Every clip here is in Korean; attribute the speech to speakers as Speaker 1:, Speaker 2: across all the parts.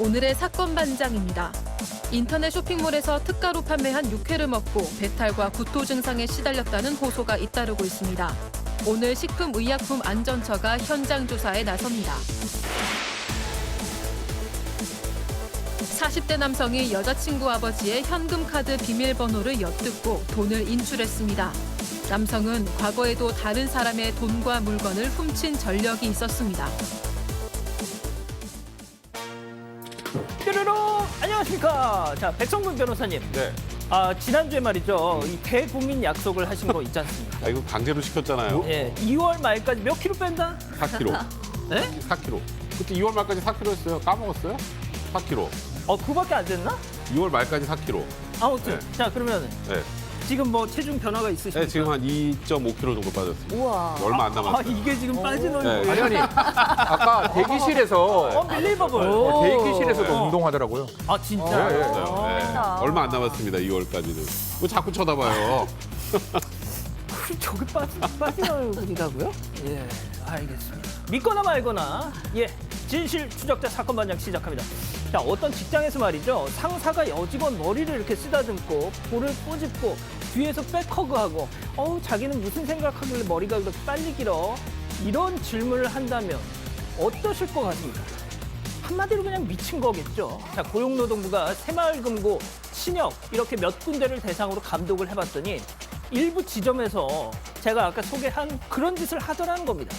Speaker 1: 오늘의 사건 반장입니다. 인터넷 쇼핑몰에서 특가로 판매한 육회를 먹고 배탈과 구토 증상에 시달렸다는 호소가 잇따르고 있습니다. 오늘 식품의약품안전처가 현장 조사에 나섭니다. 40대 남성이 여자친구 아버지의 현금카드 비밀번호를 엿듣고 돈을 인출했습니다. 남성은 과거에도 다른 사람의 돈과 물건을 훔친 전력이 있었습니다.
Speaker 2: 뾰로롱! 안녕하십니까. 자, 백성근 변호사님.
Speaker 3: 네.
Speaker 2: 지난주에 말이죠. 이 대국민 약속을 하신 거 있지 않습니까?
Speaker 3: 이거 강제로 시켰잖아요.
Speaker 2: 예, 2월 말까지 몇 킬로 뺀다?
Speaker 3: 4kg.
Speaker 2: 네?
Speaker 3: 4kg. 그때 2월 말까지 4kg 했어요. 까먹었어요? 4kg.
Speaker 2: 그거밖에 안 됐나?
Speaker 3: 2월 말까지 4kg.
Speaker 2: 아무튼.
Speaker 3: 네.
Speaker 2: 자, 그러면
Speaker 3: 네.
Speaker 2: 지금 뭐 체중 변화가 있으십니까?
Speaker 3: 네, 지금 한 2.5kg 정도 빠졌습니다.
Speaker 4: 우와.
Speaker 3: 얼마 안 남았어요.
Speaker 2: 이게 지금 빠지는
Speaker 3: 네.
Speaker 2: 거예요?
Speaker 5: 아니 아까 대기실에서
Speaker 2: 언빌리버블.
Speaker 5: 대기실에서도 운동하더라고요.
Speaker 2: 진짜?
Speaker 5: 네, 네.
Speaker 3: 네. 얼마 안 남았습니다. 2월까지는. 뭐 자꾸 쳐다봐요.
Speaker 2: 저게 빠지는 얼굴이라고요? 예, 알겠습니다. 믿거나 말거나, 예, 진실 추적자 사건 반장 시작합니다. 자, 어떤 직장에서 말이죠. 상사가 여직원 머리를 이렇게 쓰다듬고, 볼을 꼬집고, 뒤에서 백허그하고, 자기는 무슨 생각하길래 머리가 그렇게 빨리 길어? 이런 질문을 한다면 어떠실 것 같습니까? 한마디로 그냥 미친 거겠죠. 자, 고용노동부가 새마을금고, 신협 이렇게 몇 군데를 대상으로 감독을 해봤더니 일부 지점에서 제가 아까 소개한 그런 짓을 하더라는 겁니다.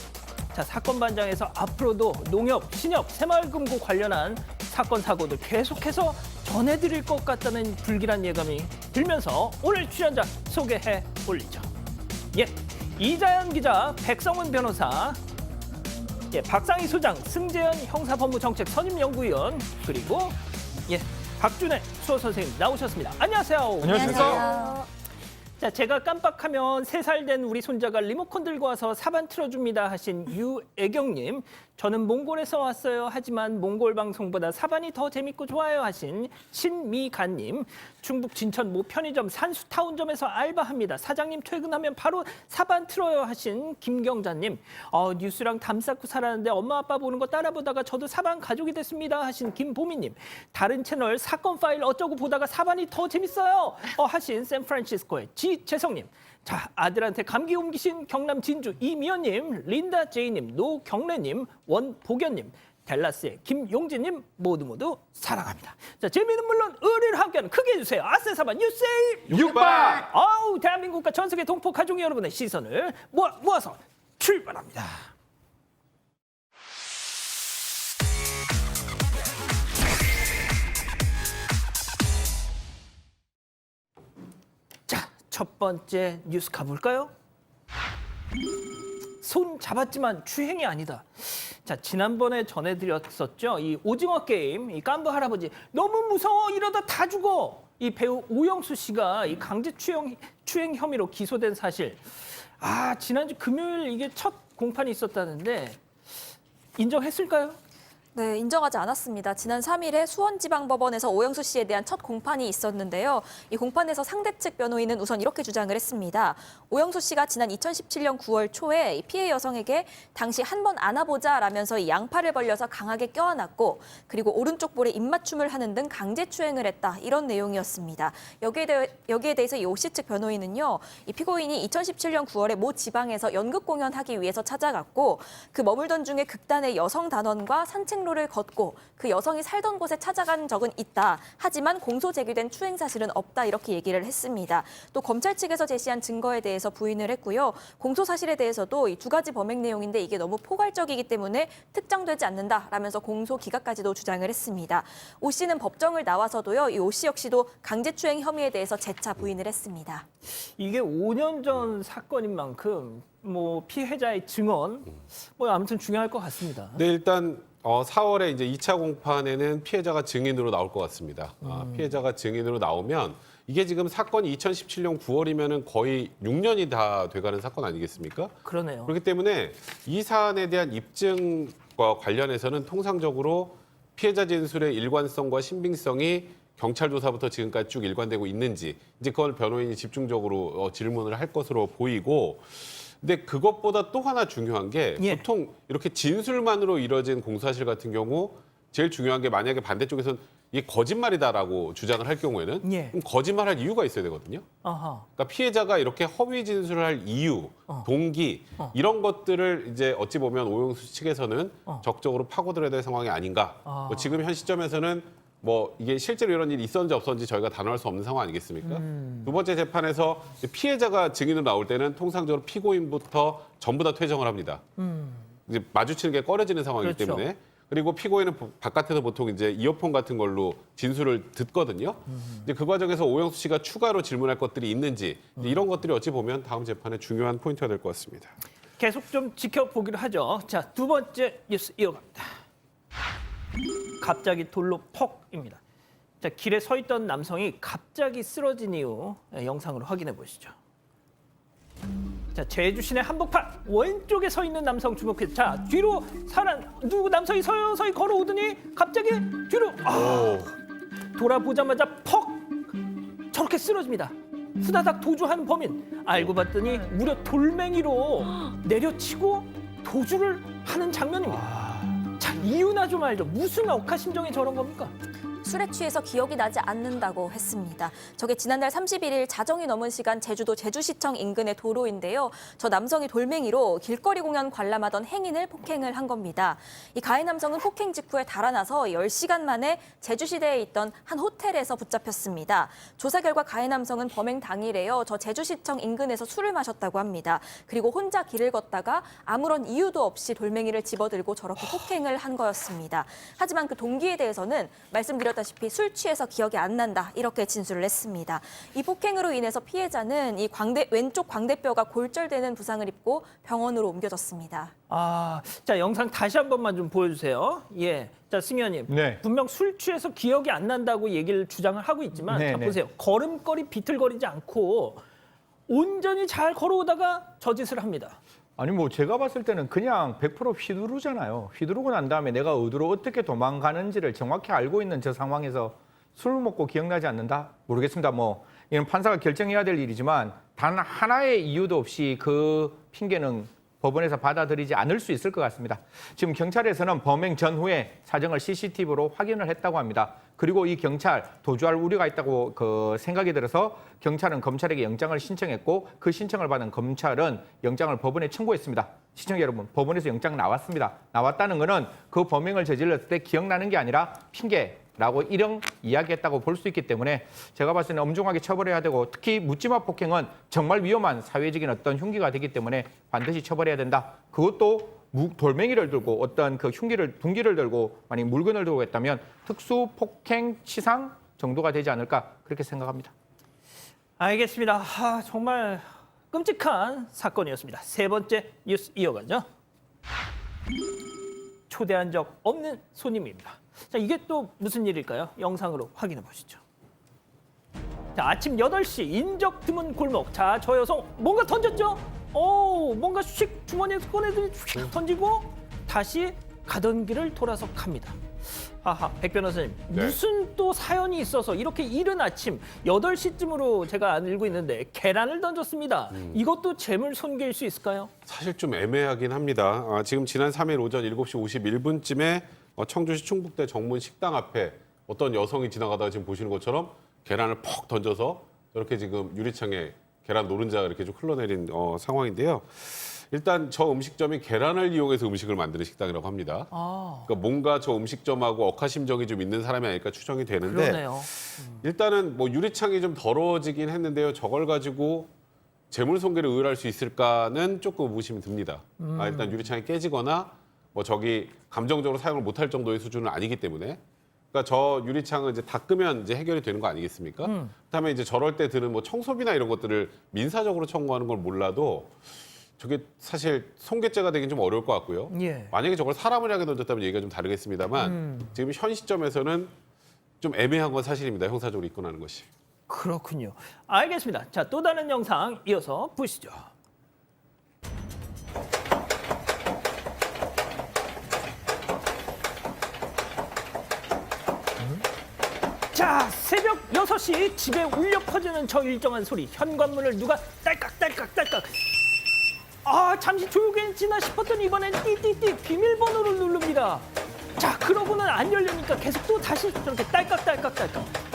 Speaker 2: 자, 사건 반장에서 앞으로도 농협, 신협, 새마을금고 관련한 사건, 사고들 계속해서 전해드릴 것 같다는 불길한 예감이 들면서 오늘 출연자 소개해 올리죠. 예, 이자연 기자, 백성은 변호사, 예, 박상희 소장, 승재현 형사법무정책 선임연구위원, 그리고 예, 박준혜 수호 선생님 나오셨습니다. 안녕하세요.
Speaker 4: 안녕하세요.
Speaker 2: 자, 제가 깜빡하면 3살 된 우리 손자가 리모컨 들고 와서 사반 틀어줍니다 하신 유애경님, 저는 몽골에서 왔어요. 하지만 몽골 방송보다 사반이 더 재밌고 좋아요 하신 신미간님, 충북 진천 모 편의점 산수타운점에서 알바합니다. 사장님 퇴근하면 바로 사반 틀어요 하신 김경자님, 뉴스랑 담 쌓고 살았는데 엄마 아빠 보는 거 따라보다가 저도 사반 가족이 됐습니다 하신 김보미님, 다른 채널 사건 파일 어쩌고 보다가 사반이 더 재밌어요 하신 샌프란시스코의 지재성님, 자, 아들한테 감기 옮기신 경남 진주 이미연님, 린다 제이님, 노경래님, 원복연님, 댈라스의 김용진님 모두 사랑합니다. 자, 재미는 물론 의리를 함께하는 크게 해주세요. 아세사반 뉴세이
Speaker 3: 육박!
Speaker 2: 대한민국과 전 세계 동포 가족 여러분의 시선을 모아서 출발합니다. 자, 첫 번째 뉴스 가볼까요? 손 잡았지만 추행이 아니다. 자, 지난번에 전해드렸었죠. 이 오징어 게임, 이 깐부 할아버지 너무 무서워 이러다 다 죽어. 이 배우 오영수 씨가 이 강제 추행 혐의로 기소된 사실. 지난주 금요일 이게 첫 공판이 있었다는데 인정했을까요?
Speaker 4: 네, 인정하지 않았습니다. 지난 3일에 수원지방법원에서 오영수 씨에 대한 첫 공판이 있었는데요. 이 공판에서 상대 측 변호인은 우선 이렇게 주장을 했습니다. 오영수 씨가 지난 2017년 9월 초에 피해 여성에게 당시 한 번 안아보자라면서 이 양팔을 벌려서 강하게 껴안았고, 그리고 오른쪽 볼에 입맞춤을 하는 등 강제추행을 했다. 이런 내용이었습니다. 여기에 대해서 이 오 씨 측 변호인은요, 이 피고인이 2017년 9월에 모 지방에서 연극 공연하기 위해서 찾아갔고, 그 머물던 중에 극단의 여성 단원과 산책 로를 걷고 그 여성이 살던 곳에 찾아간 적은 있다. 하지만 공소 제기된 추행 사실은 없다. 이렇게 얘기를 했습니다. 또 검찰 측에서 제시한 증거에 대해서 부인을 했고요. 공소 사실에 대해서도 이 2가지 범행 내용인데 이게 너무 포괄적이기 때문에 특정되지 않는다라면서 공소 기각까지도 주장을 했습니다. 오 씨는 법정을 나와서도요. 이 오 씨 역시도 강제추행 혐의에 대해서 재차 부인을 했습니다.
Speaker 2: 이게 5년 전 사건인 만큼 피해자의 증언 아무튼 중요할 것 같습니다.
Speaker 3: 네, 일단 4월에 이제 2차 공판에는 피해자가 증인으로 나올 것 같습니다. 피해자가 증인으로 나오면 이게 지금 사건이 2017년 9월이면은 거의 6년이 다 돼가는 사건 아니겠습니까?
Speaker 2: 그러네요.
Speaker 3: 그렇기 때문에 이 사안에 대한 입증과 관련해서는 통상적으로 피해자 진술의 일관성과 신빙성이 경찰 조사부터 지금까지 쭉 일관되고 있는지 이제 그걸 변호인이 집중적으로 질문을 할 것으로 보이고, 근데 그것보다 또 하나 중요한 게
Speaker 2: 예.
Speaker 3: 보통 이렇게 진술만으로 이뤄진 공소사실 같은 경우 제일 중요한 게 만약에 반대쪽에서는 이게 거짓말이다라고 주장을 할 경우에는
Speaker 2: 예.
Speaker 3: 그럼 거짓말할 이유가 있어야 되거든요.
Speaker 2: 아하.
Speaker 3: 그러니까 피해자가 이렇게 허위 진술을 할 이유, 동기 이런 것들을 이제 어찌 보면 오영수 측에서는 적극적으로 파고들어야 될 상황이 아닌가. 뭐 지금 현 시점에서는 뭐 이게 실제로 이런 일이 있었는지 없었는지 저희가 단언할 수 없는 상황 아니겠습니까? 두 번째 재판에서 피해자가 증인으로 나올 때는 통상적으로 피고인부터 전부 다 퇴정을 합니다. 이제 마주치는 게 꺼려지는 상황이기
Speaker 2: 그렇죠.
Speaker 3: 때문에. 그리고 피고인은 바깥에서 보통 이제 이어폰 같은 걸로 진술을 듣거든요. 이제 그 과정에서 오영수 씨가 추가로 질문할 것들이 있는지 이런 것들이 어찌 보면 다음 재판의 중요한 포인트가 될 것 같습니다.
Speaker 2: 계속 좀 지켜보기로 하죠. 자, 두 번째 뉴스 이어갑니다. 갑자기 돌로 퍽입니다. 자, 길에 서 있던 남성이 갑자기 쓰러진 이후 영상으로 확인해 보시죠. 자, 제주 시내 한복판 왼쪽에 서 있는 남성 주목해서 자, 뒤로 누구 남성이 서서히 걸어오더니 갑자기 뒤로 돌아보자마자 퍽 저렇게 쓰러집니다. 후다닥 도주하는 범인 알고 봤더니 무려 돌멩이로 내려치고 도주를 하는 장면입니다. 자, 이유나 좀 알죠. 무슨 억하심정에 저런 겁니까?
Speaker 4: 술에 취해서 기억이 나지 않는다고 했습니다. 저게 지난달 31일 자정이 넘은 시간 제주도 제주시청 인근의 도로인데요. 저 남성이 돌멩이로 길거리 공연 관람하던 행인을 폭행을 한 겁니다. 이 가해 남성은 폭행 직후에 달아나서 10시간 만에 제주시내에 있던 한 호텔에서 붙잡혔습니다. 조사 결과 가해 남성은 범행 당일에요. 저 제주시청 인근에서 술을 마셨다고 합니다. 그리고 혼자 길을 걷다가 아무런 이유도 없이 돌멩이를 집어들고 저렇게 폭행을 한 거였습니다. 하지만 그 동기에 대해서는 말씀드렸다시피 술 취해서 기억이 안 난다 이렇게 진술을 했습니다. 이 폭행으로 인해서 피해자는 이 왼쪽 광대뼈가 골절되는 부상을 입고 병원으로 옮겨졌습니다.
Speaker 2: 자, 영상 다시 한 번만 좀 보여주세요. 예, 자, 승 의원님.
Speaker 5: 네.
Speaker 2: 분명 술 취해서 기억이 안 난다고 얘기를 주장을 하고 있지만
Speaker 5: 네,
Speaker 2: 자,
Speaker 5: 네.
Speaker 2: 보세요. 걸음걸이 비틀거리지 않고 온전히 잘 걸어오다가 저 짓을 합니다.
Speaker 5: 아니 뭐 제가 봤을 때는 그냥 100% 휘두르잖아요. 휘두르고 난 다음에 내가 어디로 어떻게 도망가는지를 정확히 알고 있는 저 상황에서 술 먹고 기억나지 않는다? 모르겠습니다. 뭐 이건 판사가 결정해야 될 일이지만 단 하나의 이유도 없이 그 핑계는 법원에서 받아들이지 않을 수 있을 것 같습니다. 지금 경찰에서는 범행 전후에 사정을 CCTV로 확인을 했다고 합니다. 그리고 이 경찰 도주할 우려가 있다고 생각이 들어서 경찰은 검찰에게 영장을 신청했고 그 신청을 받은 검찰은 영장을 법원에 청구했습니다. 시청자 여러분, 법원에서 영장 나왔습니다. 나왔다는 것은 그 범행을 저질렀을 때 기억나는 게 아니라 핑계라고 일형 이야기했다고 볼 수 있기 때문에 제가 봤을 때는 엄중하게 처벌해야 되고 특히 묻지마 폭행은 정말 위험한 사회적인 어떤 흉기가 되기 때문에 반드시 처벌해야 된다. 그것도 돌멩이를 들고 어떤 그 흉기를 들고 만약 물건을 들고 했다면 특수 폭행 치상 정도가 되지 않을까 그렇게 생각합니다.
Speaker 2: 알겠습니다. 정말 끔찍한 사건이었습니다. 세 번째 뉴스 이어가죠. 초대한 적 없는 손님입니다. 자, 이게 또 무슨 일일까요? 영상으로 확인해 보시죠. 자, 아침 8시 인적 드문 골목. 자, 저 여성 뭔가 던졌죠? 뭔가 휙 주머니에서 꺼내더니 휙 던지고 다시 가던 길을 돌아서 갑니다. 백 변호사님,
Speaker 3: 네.
Speaker 2: 무슨 또 사연이 있어서 이렇게 이른 아침 8시쯤으로 제가 알고 있는데 계란을 던졌습니다. 이것도 재물 손괴일 수 있을까요?
Speaker 3: 사실 좀 애매하긴 합니다. 지금 지난 3일 오전 7시 51분쯤에 청주시 충북대 정문 식당 앞에 어떤 여성이 지나가다가 지금 보시는 것처럼 계란을 퍽 던져서 이렇게 지금 유리창에 계란 노른자가 이렇게 좀 흘러내린 상황인데요. 일단 저 음식점이 계란을 이용해서 음식을 만드는 식당이라고 합니다. 그러니까 뭔가 저 음식점하고 억하심정이 좀 있는 사람이 아닐까 추정이 되는데
Speaker 2: 그러네요.
Speaker 3: 일단은 뭐 유리창이 좀 더러워지긴 했는데요. 저걸 가지고 재물 손괴를 의뢰할 수 있을까는 조금 의구심이 듭니다. 일단 유리창이 깨지거나 뭐 저기 감정적으로 사용을 못할 정도의 수준은 아니기 때문에 그러니까 저 유리창을 이제 닦으면 이제 해결이 되는 거 아니겠습니까? 그다음에 이제 저럴 때 드는 뭐 청소비나 이런 것들을 민사적으로 청구하는 걸 몰라도 저게 사실 손괴죄가 되긴 좀 어려울 것 같고요.
Speaker 2: 예.
Speaker 3: 만약에 저걸 사람을 향해 던졌다면 얘기가 좀 다르겠습니다만 지금 현 시점에서는 좀 애매한 건 사실입니다. 형사적으로 입건하는 것이.
Speaker 2: 그렇군요. 알겠습니다. 자, 또 다른 영상 이어서 보시죠. 자, 새벽 6시 집에 울려 퍼지는 저 일정한 소리. 현관문을 누가 딸깍딸깍딸깍. 잠시 조용해지나 싶었더니 이번엔 띠띠띠 비밀번호를 누릅니다. 자, 그러고는 안 열리니까 계속 또 다시 저렇게 딸깍딸깍.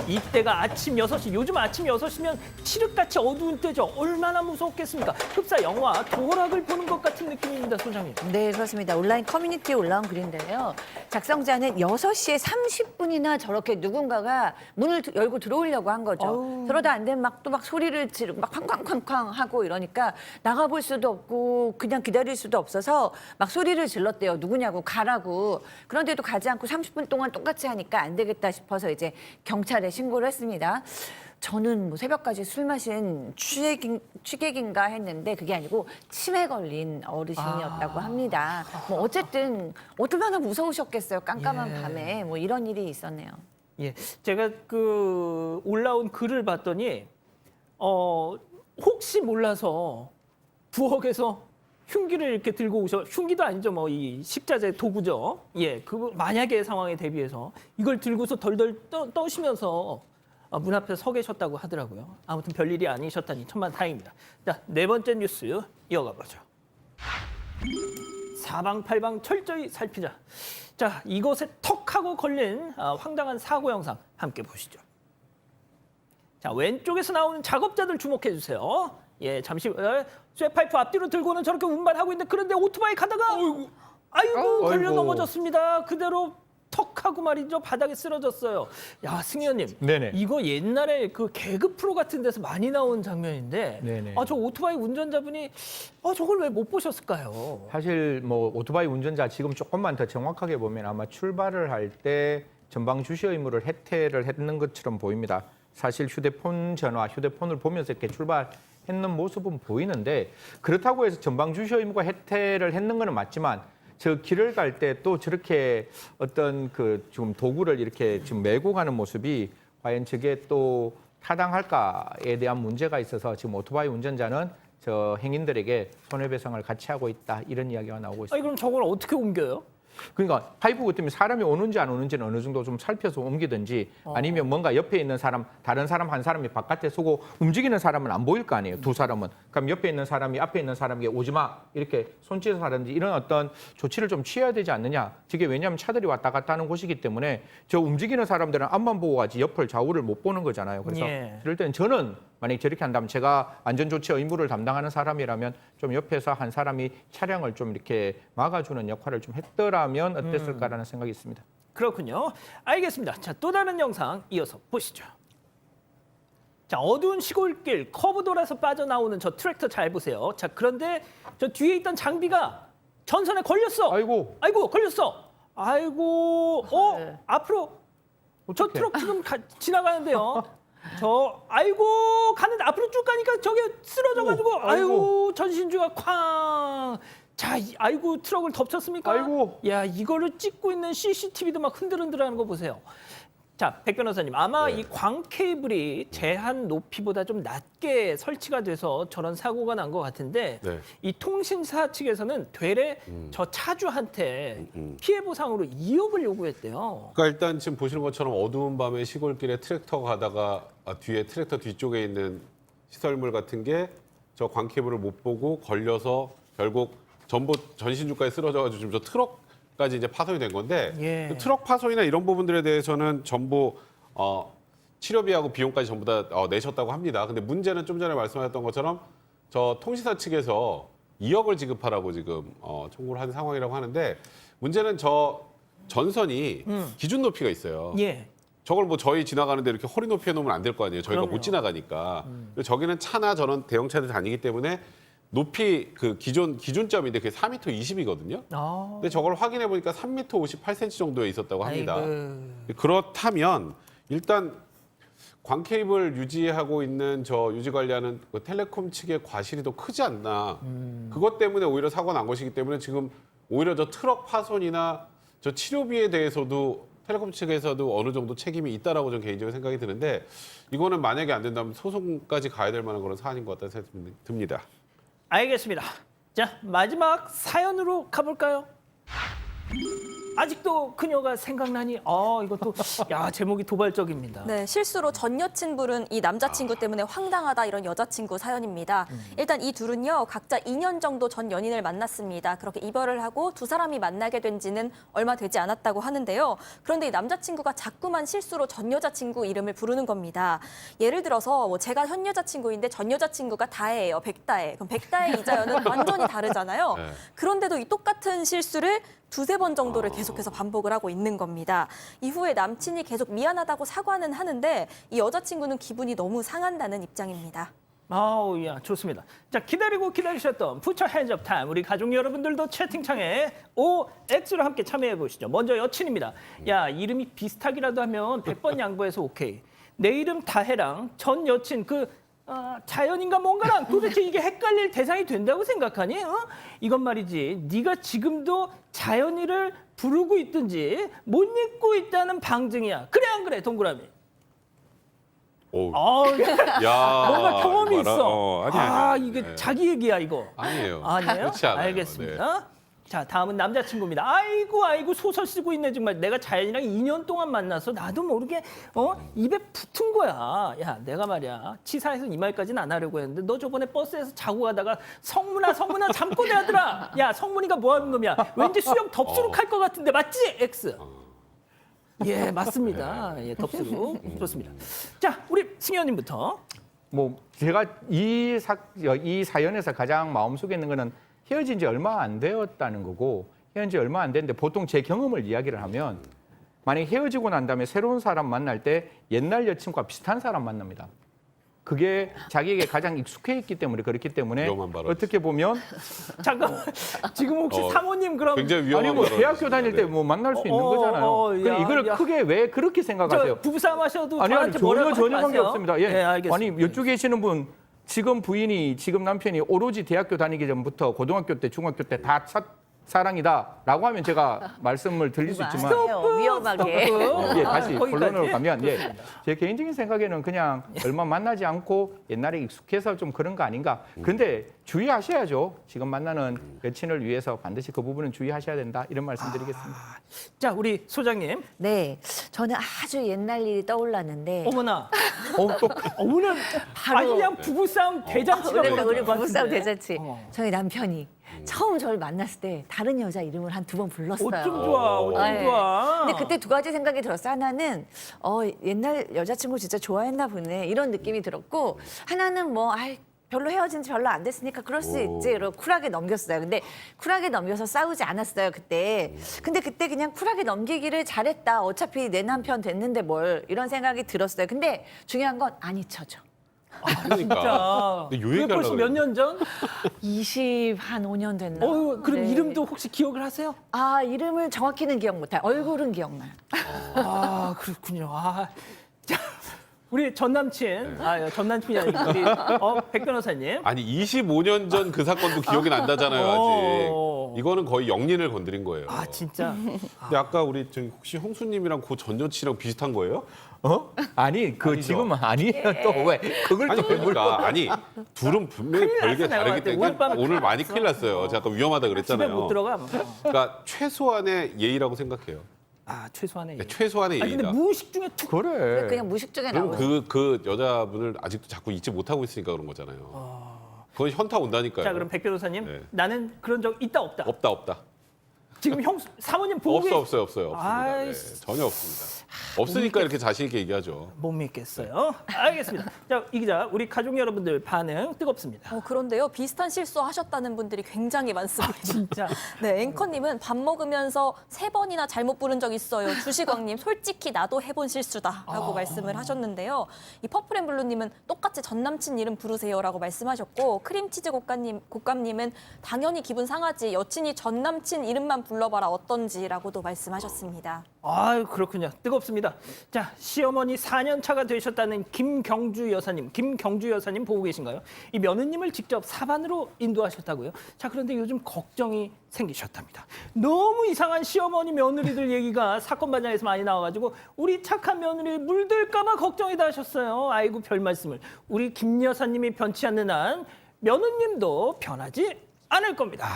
Speaker 2: 이때가 아침 6시, 요즘 아침 6시면 칠흑같이 어두운 때죠. 얼마나 무섭겠습니까? 흡사 영화 도락을 보는 것 같은 느낌입니다, 소장님.
Speaker 6: 네, 그렇습니다. 온라인 커뮤니티에 올라온 글인데요. 작성자는 6시에 30분이나 저렇게 누군가가 문을 열고 들어오려고 한 거죠. 그러다 안 되면 또 막 소리를 지르고 막 쾅쾅쾅쾅 하고 이러니까 나가볼 수도 없고 그냥 기다릴 수도 없어서 막 소리를 질렀대요. 누구냐고 가라고. 그런데도 가지 않고 30분 동안 똑같이 하니까 안 되겠다 싶어서 이제 경찰에 신고를 했습니다. 저는 뭐 새벽까지 술 마신 취객인가 했는데 그게 아니고 치매 걸린 어르신이었다고 합니다. 뭐 어쨌든 얼마나 무서우셨겠어요. 깜깜한 밤에 뭐 이런 일이 있었네요.
Speaker 2: 예, 제가 그 올라온 글을 봤더니 혹시 몰라서 부엌에서 흉기를 이렇게 들고 흉기도 아니죠, 뭐 이 식자재 도구죠. 예, 그 만약의 상황에 대비해서 이걸 들고서 덜덜 떠시면서 문 앞에 서 계셨다고 하더라고요. 아무튼 별일이 아니셨다니 천만다행입니다. 자, 네 번째 뉴스 이어가 보죠. 사방팔방 철저히 살피자. 자, 이곳에 턱 하고 걸린 황당한 사고 영상 함께 보시죠. 자, 왼쪽에서 나오는 작업자들 주목해 주세요. 예, 잠시 쇠파이프 앞뒤로 들고는 저렇게 운반하고 있는데 그런데 오토바이 가다가 아이고 걸려 넘어졌습니다. 그대로 턱 하고 말이죠. 바닥에 쓰러졌어요. 야, 승희 의원님.
Speaker 5: 네네.
Speaker 2: 이거 옛날에 그 개그 프로 같은 데서 많이 나온 장면인데
Speaker 5: 네네.
Speaker 2: 저 오토바이 운전자분이 저걸 왜 못 보셨을까요?
Speaker 5: 사실 뭐 오토바이 운전자 지금 조금만 더 정확하게 보면 아마 출발을 할 때 전방 주시 의무를 해태를 했는 것처럼 보입니다. 사실 휴대폰 전화, 휴대폰을 보면서 이렇게 출발했는 모습은 보이는데 그렇다고 해서 전방 주시 의무가 해태를 했는 거는 맞지만 저 길을 갈 때 또 저렇게 어떤 그 지금 도구를 이렇게 지금 메고 가는 모습이 과연 저게 또 타당할까에 대한 문제가 있어서 지금 오토바이 운전자는 저 행인들에게 손해배상을 같이 하고 있다 이런 이야기가 나오고 있습니다.
Speaker 2: 아니 그럼 저걸 어떻게 옮겨요?
Speaker 5: 그러니까 파이프 때문에 사람이 오는지 안 오는지는 어느 정도 좀 살펴서 옮기든지 아니면 뭔가 옆에 있는 사람, 다른 사람 한 사람이 바깥에 서고 움직이는 사람은 안 보일 거 아니에요. 두 사람은. 그럼 옆에 있는 사람이 앞에 있는 사람에게 오지 마 이렇게 손짓을 하든지 이런 어떤 조치를 좀 취해야 되지 않느냐. 저게 왜냐하면 차들이 왔다 갔다 하는 곳이기 때문에 저 움직이는 사람들은 앞만 보고 가지 옆을 좌우를 못 보는 거잖아요. 그래서
Speaker 2: 예.
Speaker 5: 그럴 때는 저는 만약에 저렇게 한다면 제가 안전조치 의무를 담당하는 사람이라면 좀 옆에서 한 사람이 차량을 좀 이렇게 막아주는 역할을 좀 했더라면 어땠을까라는 생각이 있습니다.
Speaker 2: 그렇군요. 알겠습니다. 자, 또 다른 영상 이어서 보시죠. 자, 어두운 시골길 커브 돌아서 빠져나오는 저 트랙터 잘 보세요. 자, 그런데 저 뒤에 있던 장비가 전선에 걸렸어. 아이고, 걸렸어. 아이고,
Speaker 6: 네.
Speaker 2: 앞으로 저
Speaker 5: 어떡해.
Speaker 2: 트럭 지금 지나가는데요. 가는데 앞으로 쭉 가니까 저게 쓰러져가지고 아이고 전신주가 쾅. 자, 아이고 트럭을 덮쳤습니까?
Speaker 5: 아이고.
Speaker 2: 야, 이거를 찍고 있는 CCTV도 막 흔들흔들하는 거 보세요. 자, 백 변호사님, 아마 이 광 케이블이 제한 높이보다 좀 낮게 설치가 돼서 저런 사고가 난 것 같은데
Speaker 3: 네.
Speaker 2: 이 통신사 측에서는 되레 저 차주한테 피해 보상으로 2억을 요구했대요.
Speaker 3: 그러니까 일단 지금 보시는 것처럼 어두운 밤에 시골길에 트랙터가 가다가 뒤에 트랙터 뒤쪽에 있는 시설물 같은 게 저 광케이블을 못 보고 걸려서 결국 전부 전신주까지 쓰러져가지고 지금 저 트럭까지 이제 파손이 된 건데
Speaker 2: 예.
Speaker 3: 그 트럭 파손이나 이런 부분들에 대해서는 전부 치료비하고 비용까지 전부 다 내셨다고 합니다. 근데 문제는 좀 전에 말씀하셨던 것처럼 저 통신사 측에서 2억을 지급하라고 지금 청구를 한 상황이라고 하는데 문제는 저 전선이 기준 높이가 있어요.
Speaker 2: 예.
Speaker 3: 저걸 뭐 저희 지나가는데 이렇게 허리 높이에 놓으면 안 될 거 아니에요. 저희가
Speaker 2: 그럼요.
Speaker 3: 못 지나가니까. 그리고 저기는 차나 저런 대형차들 다니기 때문에 높이 그 기준점인데 그게 4m 20이거든요. 근데 저걸 확인해 보니까 3m 58cm 정도에 있었다고 합니다.
Speaker 2: 아이고.
Speaker 3: 그렇다면 일단 광케이블 유지하고 있는 저 유지 관리하는 그 텔레콤 측의 과실이 더 크지 않나. 그것 때문에 오히려 사고가 난 것이기 때문에 지금 오히려 저 트럭 파손이나 저 치료비에 대해서도 텔레콤 측에서도 어느 정도 책임이 있다라고 저는 개인적으로 생각이 드는데 이거는 만약에 안 된다면 소송까지 가야 될 만한 그런 사안인 것 같다는 생각이 듭니다.
Speaker 2: 알겠습니다. 자, 마지막 사연으로 가볼까요? 아직도 그녀가 생각나니? 이것도 야 제목이 도발적입니다.
Speaker 4: 네, 실수로 전 여친 부른 이 남자친구 때문에 황당하다 이런 여자친구 사연입니다. 일단 이 둘은요 각자 2년 정도 전 연인을 만났습니다. 그렇게 이별을 하고 두 사람이 만나게 된 지는 얼마 되지 않았다고 하는데요. 그런데 이 남자친구가 자꾸만 실수로 전 여자친구 이름을 부르는 겁니다. 예를 들어서 뭐 제가 현 여자친구인데 전 여자친구가 다혜예요. 백다혜. 그럼 백다혜 이자연은 완전히 다르잖아요.
Speaker 3: 네.
Speaker 4: 그런데도 이 똑같은 실수를 두세 번 정도를 계속해서 반복을 하고 있는 겁니다. 이후에 남친이 계속 미안하다고 사과는 하는데 이 여자친구는 기분이 너무 상한다는 입장입니다.
Speaker 2: 아우, 야, 좋습니다. 자, 기다리고 기다리셨던 부처 핸즈업 타임. 우리 가족 여러분들도 채팅창에 OX로 함께 참여해 보시죠. 먼저 여친입니다. 야, 이름이 비슷하기라도 하면 100번 양보해서 오케이. 내 이름 다혜랑 전 여친 자연인가 뭔가랑 도대체 이게 헷갈릴 대상이 된다고 생각하니? 이건 말이지. 네가 지금도 자연이를 부르고 있든지 못 잊고 있다는 방증이야. 그래 안 그래, 동그라미?
Speaker 3: 오,
Speaker 2: 야, 뭔가 경험이
Speaker 3: 봐라.
Speaker 2: 있어.
Speaker 3: 아니야.
Speaker 2: 이게
Speaker 3: 네.
Speaker 2: 자기 얘기야 이거.
Speaker 3: 아니에요.
Speaker 2: 아니에요?
Speaker 3: 그렇지 않아요.
Speaker 2: 알겠습니다. 자, 다음은 남자친구입니다. 아이고 소설 쓰고 있네 정말. 내가 자연이랑 2년 동안 만나서 나도 모르게 입에 붙은 거야. 야, 내가 말이야. 치사해서 이 말까지는 안 하려고 했는데 너 저번에 버스에서 자고 가다가 성문아 잠꼬대 하더라. 야, 성문이가 뭐 하는 놈이야. 왠지 수염 덥수룩 할 것 같은데 맞지? X. 예, 맞습니다. 예, 덥수룩. 좋습니다. 자, 우리 승현님부터.
Speaker 5: 뭐 제가 이 사연에서 가장 마음속에 있는 거는 헤어진 지 얼마 안 되었다는 거고, 헤어진 지 얼마 안 됐는데 보통 제 경험을 이야기를 하면 만약에 헤어지고 난 다음에 새로운 사람 만날 때 옛날 여친과 비슷한 사람 만납니다. 그게 자기에게 가장 익숙해 있기 때문에 그렇기 때문에
Speaker 3: 위험한 발언.
Speaker 5: 어떻게 보면
Speaker 2: 잠깐 지금 혹시 사모님 그럼
Speaker 3: 굉장히 위험한
Speaker 5: 아니 뭐
Speaker 3: 발언이었습니다.
Speaker 5: 대학교 다닐 때 뭐 만날 수 있는 거잖아요. 근데 이걸 크게 왜 그렇게 생각하세요?
Speaker 2: 부부싸움 하셔도
Speaker 5: 아니
Speaker 2: 저한테 뭐라고
Speaker 5: 전혀
Speaker 2: 하지
Speaker 5: 관계
Speaker 2: 마세요.
Speaker 5: 없습니다. 예.
Speaker 2: 알겠습니다.
Speaker 5: 아니 이쪽 계시는 분 지금 부인이 지금 남편이 오로지 대학교 다니기 전부터 고등학교 때 중학교 때 다 사랑이다라고 하면 제가 말씀을 드릴 수 있지만
Speaker 6: 위험하게.
Speaker 5: 예, 다시
Speaker 2: 거기까지?
Speaker 5: 본론으로 가면 제 개인적인 생각에는 그냥 얼마 만나지 않고 옛날에 익숙해서 좀 그런 거 아닌가. 근데 주의하셔야죠. 지금 만나는 여친을 위해서 반드시 그 부분은 주의하셔야 된다. 이런 말씀드리겠습니다.
Speaker 2: 자, 우리 소장님.
Speaker 6: 네, 저는 아주 옛날 일이 떠올랐는데
Speaker 2: 어머나.
Speaker 5: 또
Speaker 2: 오늘
Speaker 6: 바로-
Speaker 2: 그냥 부부싸움 대잔치가
Speaker 6: 우리
Speaker 2: 벌어질 것
Speaker 6: 부부싸움
Speaker 2: 같은데.
Speaker 6: 대잔치. 저희 남편이 처음 저를 만났을 때 다른 여자 이름을 한 2번 불렀어요.
Speaker 2: 어쩜 좋아, 어쩜
Speaker 6: 네.
Speaker 2: 좋아.
Speaker 6: 근데 그때 두 가지 생각이 들었어요. 하나는 옛날 여자친구 진짜 좋아했나 보네 이런 느낌이 들었고, 하나는 뭐 별로 헤어진 지 별로 안 됐으니까 그럴 수 있지. 이러고 쿨하게 넘겼어요. 근데 쿨하게 넘겨서 싸우지 않았어요, 그때. 근데 그때 그냥 쿨하게 넘기기를 잘했다. 어차피 내 남편 됐는데 뭘, 이런 생각이 들었어요. 근데 중요한 건 안 잊혀져.
Speaker 3: 그러니까.
Speaker 2: 자,
Speaker 3: 근데 요
Speaker 2: 그게
Speaker 3: 얘기하려고
Speaker 2: 벌써 몇 년 전?
Speaker 6: 5년 됐나?
Speaker 2: 그럼
Speaker 6: 네.
Speaker 2: 이름도 혹시 기억을 하세요?
Speaker 6: 이름을 정확히는 기억 못해요. 얼굴은 기억나요.
Speaker 2: 그렇군요. 자, 우리 전 남친, 전 남친이 아니고 우리 백 변호사님.
Speaker 3: 아니 25년 전 그 사건도 기억이 난다잖아요. 아직. 이거는 거의 영린을 건드린 거예요.
Speaker 2: 진짜.
Speaker 3: 근데 아까 우리 저기 혹시 형수님이랑 그 전 여친이랑 비슷한 거예요?
Speaker 5: 아니 그
Speaker 3: 아니죠.
Speaker 5: 지금은 아니에요. 또 왜 그걸
Speaker 3: 아니
Speaker 5: 또 왜
Speaker 3: 그러니까 아니 둘은 분명히 별개
Speaker 2: 났어,
Speaker 3: 다르기
Speaker 2: 내가
Speaker 3: 때문에
Speaker 2: 오늘 밤에
Speaker 3: 오늘 많이 큰일 났어요. 제가 아까 위험하다
Speaker 2: 집에
Speaker 3: 그랬잖아요.
Speaker 2: 못 들어가.
Speaker 3: 그러니까 최소한의 예의라고 생각해요.
Speaker 2: 최소한의.
Speaker 3: 네, 최소한의
Speaker 2: 아니, 근데
Speaker 3: 예의다.
Speaker 2: 무의식 중에 툭.
Speaker 5: 그래.
Speaker 6: 그냥 무식 중에
Speaker 3: 그럼
Speaker 6: 나오는.
Speaker 3: 그 여자분을 아직도 자꾸 잊지 못하고 있으니까 그런 거잖아요. 그건 현타 온다니까요.
Speaker 2: 자, 그럼 백 변호사님,
Speaker 3: 네.
Speaker 2: 나는 그런 적 있다 없다.
Speaker 3: 없다.
Speaker 2: 지금 사모님 보고
Speaker 3: 없어요. 없습니다.
Speaker 2: 아이씨.
Speaker 3: 네, 전혀 없습니다. 없으니까 이렇게 자신 있게 얘기하죠.
Speaker 2: 못 믿겠어요. 알겠습니다. 자, 이 기자, 우리 가족 여러분들 반응 뜨겁습니다.
Speaker 4: 그런데요, 비슷한 실수 하셨다는 분들이 굉장히 많습니다.
Speaker 2: 진짜.
Speaker 4: 네, 앵커님은 밥 먹으면서 3번이나 잘못 부른 적 있어요. 주시광님, 솔직히 나도 해본 실수다라고 말씀을 하셨는데요. 이 퍼플앤블루님은 똑같이 전 남친 이름 부르세요라고 말씀하셨고, 크림치즈 곶감님은 당연히 기분 상하지. 여친이 전 남친 이름만 불러봐라 어떤지라고도 말씀하셨습니다.
Speaker 2: 그렇군요. 뜨겁습니다. 자, 시어머니 4년 차가 되셨다는 김경주 여사님 보고 계신가요? 이 며느님을 직접 사반으로 인도하셨다고요? 자, 그런데 요즘 걱정이 생기셨답니다. 너무 이상한 시어머니 며느리들 얘기가 사건 반장에서 많이 나와가지고 우리 착한 며느리 물들까봐 걱정이다 하셨어요. 아이고, 별 말씀을. 우리 김 여사님이 변치 않는 한 며느님도 변하지 않을 겁니다.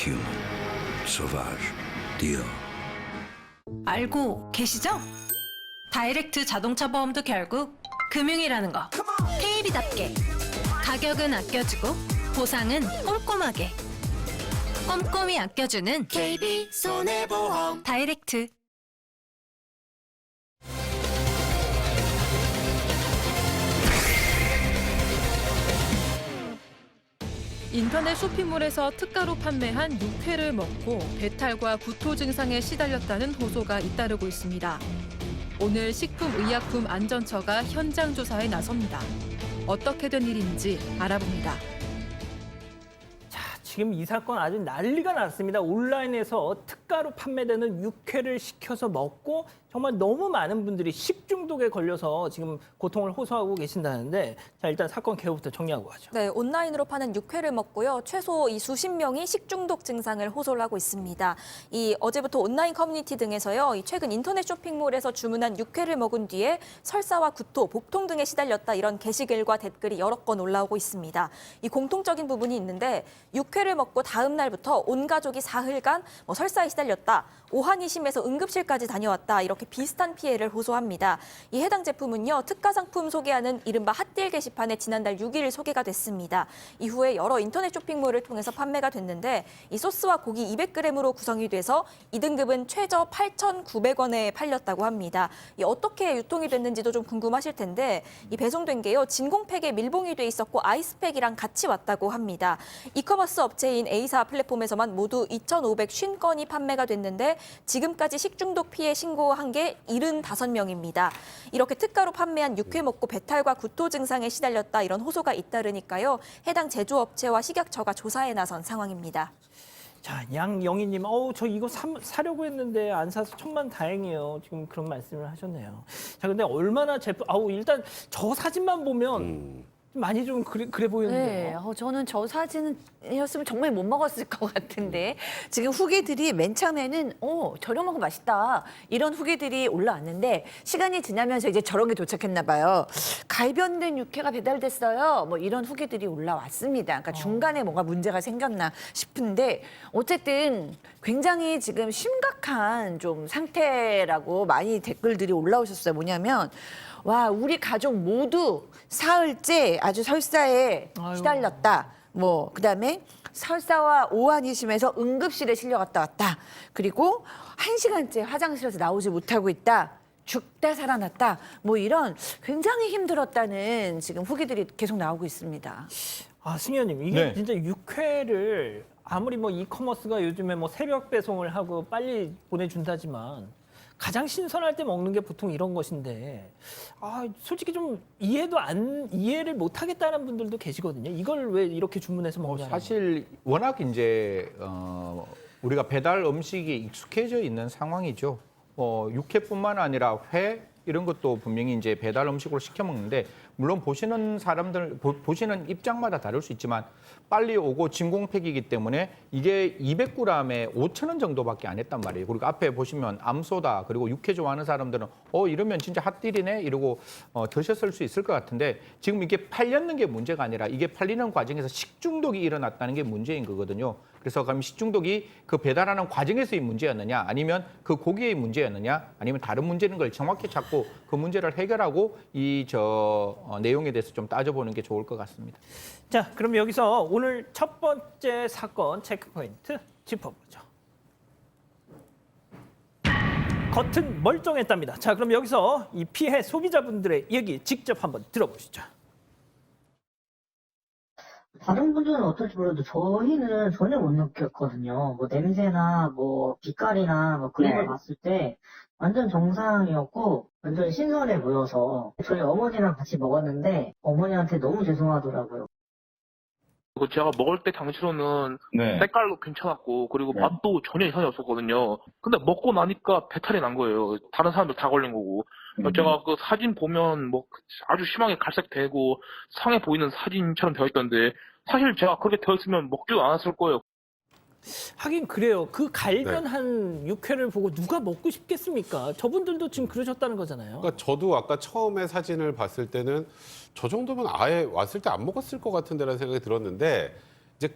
Speaker 7: Human. Sauvage. Dio.
Speaker 8: 알고 계시죠? 다이렉트 자동차 보험도 결국 금융이라는 거. KB답게 가격은 아껴주고 보상은 꼼꼼하게 꼼꼼히 아껴주는 KB 손해보험 다이렉트.
Speaker 1: 인터넷 쇼핑몰에서 특가로 판매한 육회를 먹고 배탈과 구토 증상에 시달렸다는 호소가 잇따르고 있습니다. 오늘 식품의약품안전처가 현장 조사에 나섭니다. 어떻게 된 일인지 알아봅니다.
Speaker 2: 자, 지금 이 사건 아주 난리가 났습니다. 온라인에서 특가로 판매되는 육회를 시켜서 먹고 정말 너무 많은 분들이 식중독에 걸려서 지금 고통을 호소하고 계신다는데, 자, 일단 사건 개요부터 정리하고 가죠.
Speaker 4: 네, 온라인으로 파는 육회를 먹고요. 최소 이 수십 명이 식중독 증상을 호소를 하고 있습니다. 이 어제부터 온라인 커뮤니티 등에서요. 이 최근 인터넷 쇼핑몰에서 주문한 육회를 먹은 뒤에 설사와 구토, 복통 등에 시달렸다 이런 게시글과 댓글이 여러 건 올라오고 있습니다. 이 공통적인 부분이 있는데 육회를 먹고 다음 날부터 온 가족이 사흘간 설사에 시달렸다, 오한이 심해서 응급실까지 다녀왔다 이렇게 비슷한 피해를 호소합니다. 이 해당 제품은요. 특가 상품 소개하는 이른바 핫딜 게시판에 지난달 6일 소개가 됐습니다. 이후에 여러 인터넷 쇼핑몰을 통해서 판매가 됐는데 이 소스와 고기 200g으로 구성이 돼서 2등급은 최저 8,900원에 팔렸다고 합니다. 이 어떻게 유통이 됐는지도 좀 궁금하실 텐데 이 배송된 게요. 진공팩에 밀봉이 돼 있었고 아이스팩이랑 같이 왔다고 합니다. 이커머스 업체인 A사 플랫폼에서만 모두 2,550건이 판매가 됐는데 지금까지 식중독 피해 신고한 게 75명입니다. 이렇게 특가로 판매한 육회 먹고 배탈과 구토 증상에 시달렸다 이런 호소가 잇따르니까요. 해당 제조업체와 식약처가 조사에 나선 상황입니다.
Speaker 2: 자, 양영희님, 저 이거 사려고 했는데 안 사서 천만 다행이에요. 지금 그런 말씀을 하셨네요. 자, 근데 얼마나 일단 저 사진만 보면 많이 좀 그래 보이는데요.
Speaker 6: 네, 저는 저 사진이었으면 정말 못 먹었을 것 같은데 지금 후기들이 맨 처음에는 저렴하고 맛있다 이런 후기들이 올라왔는데 시간이 지나면서 이제 저런 게 도착했나 봐요. 갈변된 육회가 배달됐어요. 뭐 이런 후기들이 올라왔습니다. 그러니까 중간에 뭔가 문제가 생겼나 싶은데 어쨌든 굉장히 지금 심각한 좀 상태라고 많이 댓글들이 올라오셨어요. 뭐냐면 와, 우리 가족 모두 사흘째 아주 설사에 시달렸다. 그다음에 설사와 오한이 심해서 응급실에 실려갔다 왔다. 그리고 1시간째 화장실에서 나오지 못하고 있다. 죽다 살아났다. 이런 굉장히 힘들었다는 지금 후기들이 계속 나오고 있습니다.
Speaker 2: 승현님, 이게
Speaker 5: 네.
Speaker 2: 진짜 육회를 아무리 이커머스가 요즘에 새벽 배송을 하고 빨리 보내준다지만 가장 신선할 때 먹는 게 보통 이런 것인데, 솔직히 좀 이해를 못 하겠다는 분들도 계시거든요. 이걸 왜 이렇게 주문해서 먹냐.
Speaker 5: 사실 워낙 이제 우리가 배달 음식이 익숙해져 있는 상황이죠. 육회뿐만 아니라 회 이런 것도 분명히 이제 배달 음식으로 시켜 먹는데, 물론 보시는 사람들 보시는 입장마다 다를 수 있지만 빨리 오고 진공팩이기 때문에 이게 200g에 5,000원 정도밖에 안 했단 말이에요. 그리고 앞에 보시면 암소다, 그리고 육회 좋아하는 사람들은 이러면 진짜 핫딜이네 이러고 드셨을 수 있을 것 같은데, 지금 이게 팔렸는 게 문제가 아니라 이게 팔리는 과정에서 식중독이 일어났다는 게 문제인 거거든요. 그래서 그럼 식중독이 그 배달하는 과정에서의 문제였느냐, 아니면 그 고기의 문제였느냐, 아니면 다른 문제인 걸 정확히 찾고 그 문제를 해결하고 내용에 대해서 좀 따져보는 게 좋을 것 같습니다.
Speaker 2: 자, 그럼 여기서 오늘 첫 번째 사건 체크포인트 짚어보죠. 겉은 멀쩡했답니다. 자, 그럼 여기서 이 피해 소비자분들의 얘기 직접 한번 들어보시죠.
Speaker 9: 다른 분들은 어떨지 몰라도 저희는 전혀 못 느꼈거든요. 냄새나 빛깔이나 그런 걸 봤을 때 완전 정상이었고 완전 신선해 보여서 저희 어머니랑 같이 먹었는데 어머니한테 너무 죄송하더라고요.
Speaker 10: 제가 먹을 때 당시로는 색깔도 괜찮았고 그리고 맛도 전혀 이상이 없었거든요. 근데 먹고 나니까 배탈이 난 거예요. 다른 사람들 다 걸린 거고. 제가 그 사진 보면 아주 심하게 갈색되고 상해 보이는 사진처럼 되어 있던데 사실 제가 그렇게 되어 있으면 먹지도 않았을 거예요.
Speaker 2: 하긴 그래요. 그 갈변한 육회를 보고 누가 먹고 싶겠습니까? 저분들도 지금 그러셨다는 거잖아요.
Speaker 3: 그러니까 저도 아까 처음에 사진을 봤을 때는 저 정도면 아예 왔을 때 안 먹었을 것 같은데라는 생각이 들었는데, 이제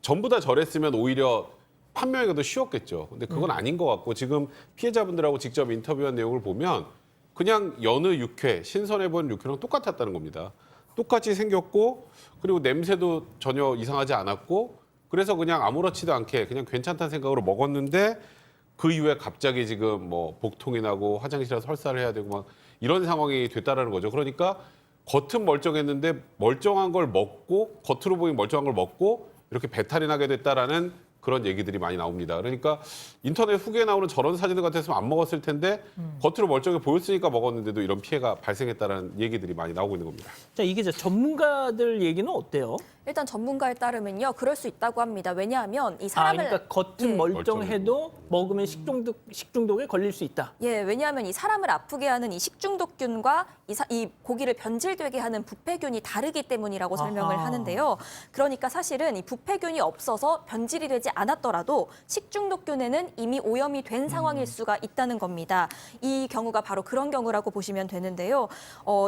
Speaker 3: 전부 다 저랬으면 오히려 판명하기가 더 쉬웠겠죠. 근데 그건 아닌 것 같고 지금 피해자분들하고 직접 인터뷰한 내용을 보면 그냥 여느 육회, 신선해본 육회랑 똑같았다는 겁니다. 똑같이 생겼고 그리고 냄새도 전혀 이상하지 않았고 그래서 그냥 아무렇지도 않게 그냥 괜찮다는 생각으로 먹었는데 그 이후에 갑자기 지금 뭐 복통이 나고 화장실에서 설사를 해야 되고 막 이런 상황이 됐다라는 거죠. 그러니까 겉은 멀쩡했는데 멀쩡한 걸 먹고 겉으로 보이는 멀쩡한 걸 먹고 이렇게 배탈이 나게 됐다라는 그런 얘기들이 많이 나옵니다. 그러니까 인터넷 후기에 나오는 저런 사진들 같았으면 안 먹었을 텐데 겉으로 멀쩡해 보였으니까 먹었는데도 이런 피해가 발생했다라는 얘기들이 많이 나오고 있는 겁니다.
Speaker 2: 자, 이게 이제 전문가들 얘기는 어때요?
Speaker 4: 일단 전문가에 따르면요, 그럴 수 있다고 합니다. 왜냐하면 이 사람을
Speaker 2: 그러니까 겉은
Speaker 4: 예.
Speaker 2: 멀쩡해도 먹으면 식중독에 걸릴 수 있다.
Speaker 4: 예, 왜냐하면 이 사람을 아프게 하는 이 식중독균과 이 고기를 변질되게 하는 부패균이 다르기 때문이라고 설명을
Speaker 2: 아하.
Speaker 4: 하는데요. 그러니까 사실은 이 부패균이 없어서 변질이 되지 않았더라도 식중독균에는 이미 오염이 된 상황일 수가 있다는 겁니다. 이 경우가 바로 그런 경우라고 보시면 되는데요.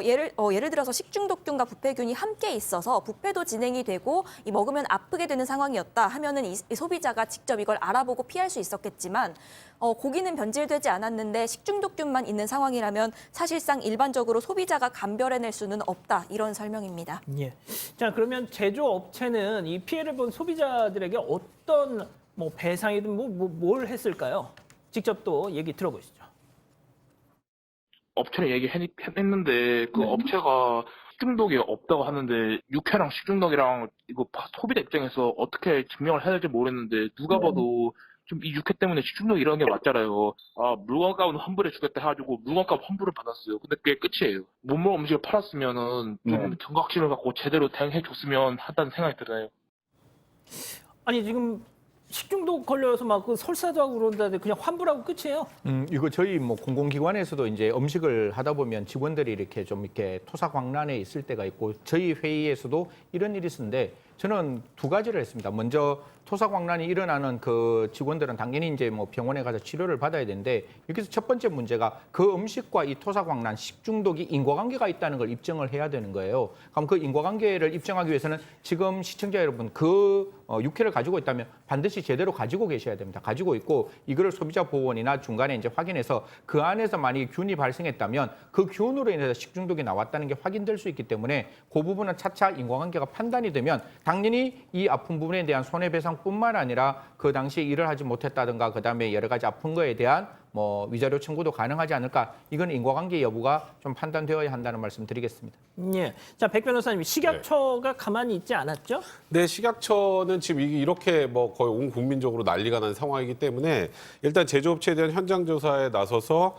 Speaker 4: 예를 들어서 식중독균과 부패균이 함께 있어서 부패도 진행이 되고 이 먹으면 아프게 되는 상황이었다 하면은 이 소비자가 직접 이걸 알아보고 피할 수 있었겠지만 고기는 변질되지 않았는데 식중독균만 있는 상황이라면 사실상 일반적으로 소비자가 감별해낼 수는 없다 이런 설명입니다.
Speaker 2: 예. 자, 그러면 제조업체는 이 피해를 본 소비자들에게 어떤 뭐 배상이든 뭘 했을까요? 직접 또 얘기 들어보시죠.
Speaker 10: 업체는 얘기했는데 그 업체가 식중독이 없다고 하는데 육회랑 식중독이랑 이거 소비자 입장에서 어떻게 증명을 해야 될지 모르겠는데 누가 봐도 좀 이 육회 때문에 식중독 이런 게 맞잖아요. 아, 물건값은 환불해 주겠다 해가지고 물건값 환불을 받았어요. 근데 그게 끝이에요. 못 먹은 음식을 팔았으면은 좀 경각심을 갖고 제대로 대응해 줬으면 한다는 생각이 들어요.
Speaker 2: 아니 지금 식중독 걸려서 막 그 설사도 하고 그런다는데 그냥 환불하고 끝이에요?
Speaker 5: 이거 저희 뭐 공공기관에서도 이제 음식을 하다 보면 직원들이 이렇게 좀 이렇게 토사광란에 있을 때가 있고 저희 회의에서도 이런 일이 있었는데 저는 두 가지를 했습니다. 먼저 토사광란이 일어나는 그 직원들은 당연히 이제 뭐 병원에 가서 치료를 받아야 되는데 여기서 첫 번째 문제가 그 음식과 이 토사광란 식중독이 인과관계가 있다는 걸 입증을 해야 되는 거예요. 그럼 그 인과관계를 입증하기 위해서는 지금 시청자 여러분 그 육회를 가지고 있다면 반드시 제대로 가지고 계셔야 됩니다. 가지고 있고 이거를 소비자보호원이나 중간에 이제 확인해서 그 안에서 만약에 균이 발생했다면 그 균으로 인해서 식중독이 나왔다는 게 확인될 수 있기 때문에 그 부분은 차차 인과관계가 판단이 되면 당연히 이 아픈 부분에 대한 손해배상뿐만 아니라 그 당시에 일을 하지 못했다든가 그다음에 여러 가지 아픈 거에 대한 뭐 위자료 청구도 가능하지 않을까. 이건 인과관계 여부가 좀 판단되어야 한다는 말씀 드리겠습니다.
Speaker 2: 예. 자, 백 변호사님, 식약처가 가만히 있지 않았죠?
Speaker 3: 네, 식약처는 지금 이게 이렇게 뭐 거의 온 국민적으로 난리가 난 상황이기 때문에 일단 제조업체에 대한 현장 조사에 나서서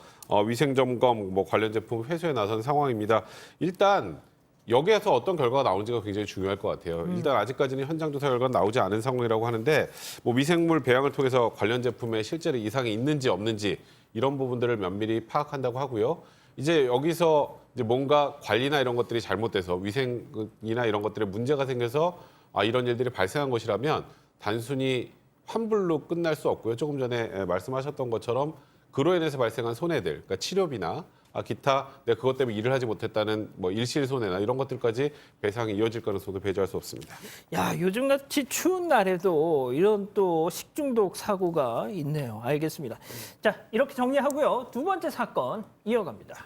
Speaker 3: 위생 점검, 뭐 관련 제품 회수에 나선 상황입니다. 일단 여기에서 어떤 결과가 나오는지가 굉장히 중요할 것 같아요. 일단 아직까지는 현장 조사 결과가 나오지 않은 상황이라고 하는데 뭐 미생물 배양을 통해서 관련 제품에 실제로 이상이 있는지 없는지 이런 부분들을 면밀히 파악한다고 하고요. 이제 여기서 이제 뭔가 관리나 이런 것들이 잘못돼서 위생이나 이런 것들에 문제가 생겨서 이런 일들이 발생한 것이라면 단순히 환불로 끝날 수 없고요. 조금 전에 말씀하셨던 것처럼 그로 인해서 발생한 손해들, 그러니까 치료비나 기타 내가 그것 때문에 일을 하지 못했다는 뭐 일실 손해나 이런 것들까지 배상이 이어질 가능성도 배제할 수 없습니다.
Speaker 2: 야, 요즘같이 추운 날에도 이런 또 식중독 사고가 있네요. 알겠습니다. 자, 이렇게 정리하고요. 두 번째 사건 이어갑니다.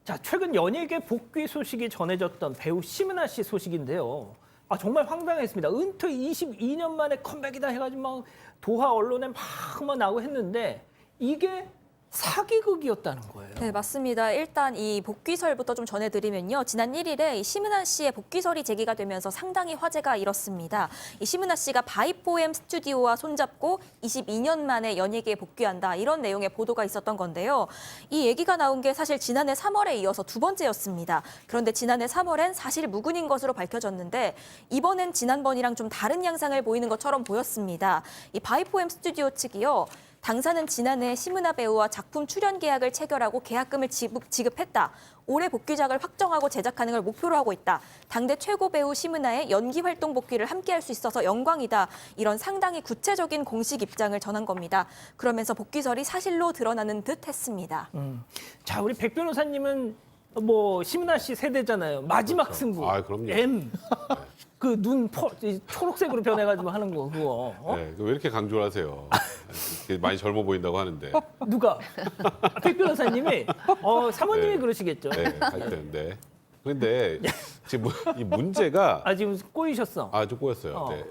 Speaker 2: 자, 최근 연예계 복귀 소식이 전해졌던 배우 심은하 씨 소식인데요. 정말 황당했습니다. 은퇴 22년 만에 컴백이다 해가지고 막 도하 언론에 막 나오고 했는데 이게 사기극이었다는 거예요.
Speaker 4: 네, 맞습니다. 일단 이 복귀설부터 좀 전해드리면요. 지난 1일에 이 심은하 씨의 복귀설이 제기가 되면서 상당히 화제가 일었습니다. 이 심은하 씨가 바이포엠 스튜디오와 손잡고 22년 만에 연예계에 복귀한다. 이런 내용의 보도가 있었던 건데요. 이 얘기가 나온 게 사실 지난해 3월에 이어서 두 번째였습니다. 그런데 지난해 3월엔 사실 무근인 것으로 밝혀졌는데 이번엔 지난번이랑 좀 다른 양상을 보이는 것처럼 보였습니다. 이 바이포엠 스튜디오 측이요. 당사는 지난해 심은하 배우와 작품 출연 계약을 체결하고 계약금을 지급했다. 올해 복귀작을 확정하고 제작하는 걸 목표로 하고 있다. 당대 최고 배우 심은하의 연기 활동 복귀를 함께할 수 있어서 영광이다. 이런 상당히 구체적인 공식 입장을 전한 겁니다. 그러면서 복귀설이 사실로 드러나는 듯 했습니다.
Speaker 2: 자, 우리 백 변호사님은 뭐 심은하 씨 세대잖아요. 마지막
Speaker 3: 그렇죠.
Speaker 2: 승부.
Speaker 3: 아, 그럼요.
Speaker 2: M. 그 눈 초록색으로 변해가지고 하는 거 그거.
Speaker 3: 네, 왜 이렇게 강조를 하세요? 이렇게 많이 젊어 보인다고 하는데.
Speaker 2: 누가? 백 변호사님이 사모님이
Speaker 3: 네.
Speaker 2: 그러시겠죠.
Speaker 3: 네, 하여튼 네. 그런데 지금 이 문제가
Speaker 2: 지금 꼬이셨어.
Speaker 3: 좀 꼬였어요. 네.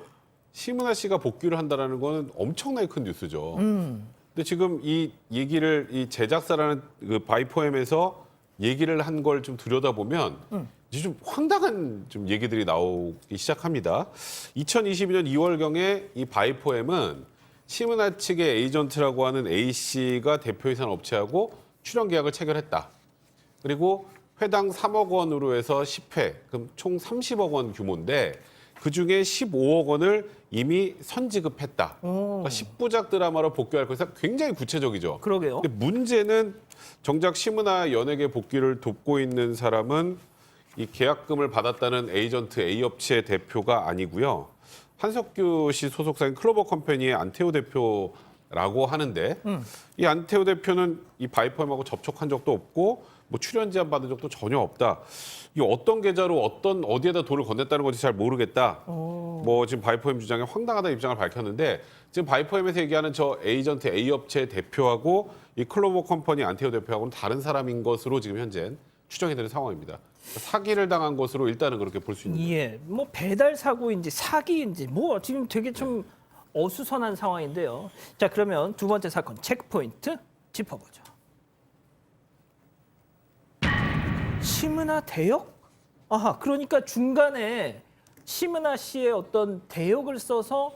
Speaker 3: 심은하 씨가 복귀를 한다라는 거는 엄청나게 큰 뉴스죠. 근데 지금 이 얘기를 이 제작사라는 그 바이포엠에서 얘기를 한 걸 좀 들여다보면 이제 좀 황당한 좀 얘기들이 나오기 시작합니다. 2022년 2월경에 이 바이포엠은 심은하 측의 에이전트라고 하는 A 씨가 대표이사는 업체하고 출연 계약을 체결했다. 그리고 회당 3억 원으로 해서 10회, 그럼 총 30억 원 규모인데 그중에 15억 원을 이미 선지급했다. 그러니까 10부작 드라마로 복귀할 것이다. 굉장히 구체적이죠.
Speaker 2: 그러게요.
Speaker 3: 근데 문제는 정작 심은하 연예계 복귀를 돕고 있는 사람은 이 계약금을 받았다는 에이전트 A업체 대표가 아니고요. 한석규 씨 소속사인 클로버 컴퍼니의 안태호 대표라고 하는데 이 안태호 대표는 이 바이포엠하고 접촉한 적도 없고 뭐 출연 제안 받은 적도 전혀 없다. 이 어떤 계좌로 어디에다 돈을 건넸다는 건지 잘 모르겠다. 뭐 지금 바이포엠 주장에 황당하다는 입장을 밝혔는데 지금 바이포엠에서 얘기하는 저 에이전트 A업체 대표하고 이 클로버 컴퍼니 안태호 대표하고는 다른 사람인 것으로 지금 현재 추정이 되는 상황입니다. 사기를 당한 것으로 일단은 그렇게 볼 수 있는 거죠.
Speaker 2: 예, 뭐 배달 사고인지 사기인지 뭐 지금 되게 좀 어수선한 상황인데요. 자, 그러면 두 번째 사건 체크포인트 짚어보죠. 심은하 대역? 그러니까 중간에 심은하 씨의 어떤 대역을 써서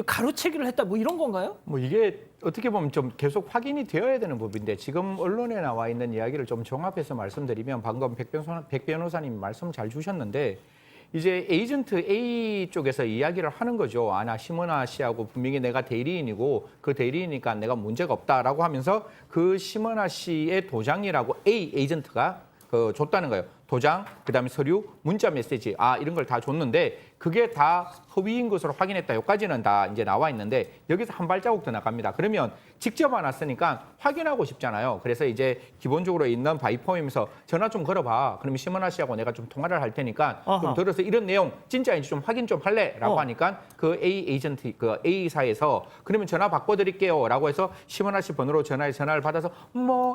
Speaker 2: 가로채기를 했다 뭐 이런 건가요?
Speaker 5: 뭐 이게 어떻게 보면 좀 계속 확인이 되어야 되는 부분인데 지금 언론에 나와 있는 이야기를 좀 종합해서 말씀드리면 방금 백 변호사님 말씀 잘 주셨는데 이제 에이전트 A 쪽에서 이야기를 하는 거죠. 나 심은하 씨하고 분명히 내가 대리인이고 그 대리인이니까 내가 문제가 없다라고 하면서 그 심은하 씨의 도장이라고 A 에이전트가 줬다는 거예요. 도장, 그다음에 서류, 문자 메시지, 이런 걸 다 줬는데 그게 다 허위인 것으로 확인했다. 여기까지는 다 이제 나와 있는데 여기서 한 발자국 더 나갑니다. 그러면 직접 안 왔으니까 확인하고 싶잖아요. 그래서 이제 기본적으로 있는 바이포엠에서 전화 좀 걸어봐. 그러면 심은하 씨하고 내가 좀 통화를 할 테니까 좀 들어서 이런 내용 진짜인지 좀 확인 좀 할래라고 하니까 그 A 에이전트, 그 A사에서 그러면 전화 바꿔드릴게요라고 해서 심은하 씨 번호로 전화를 받아서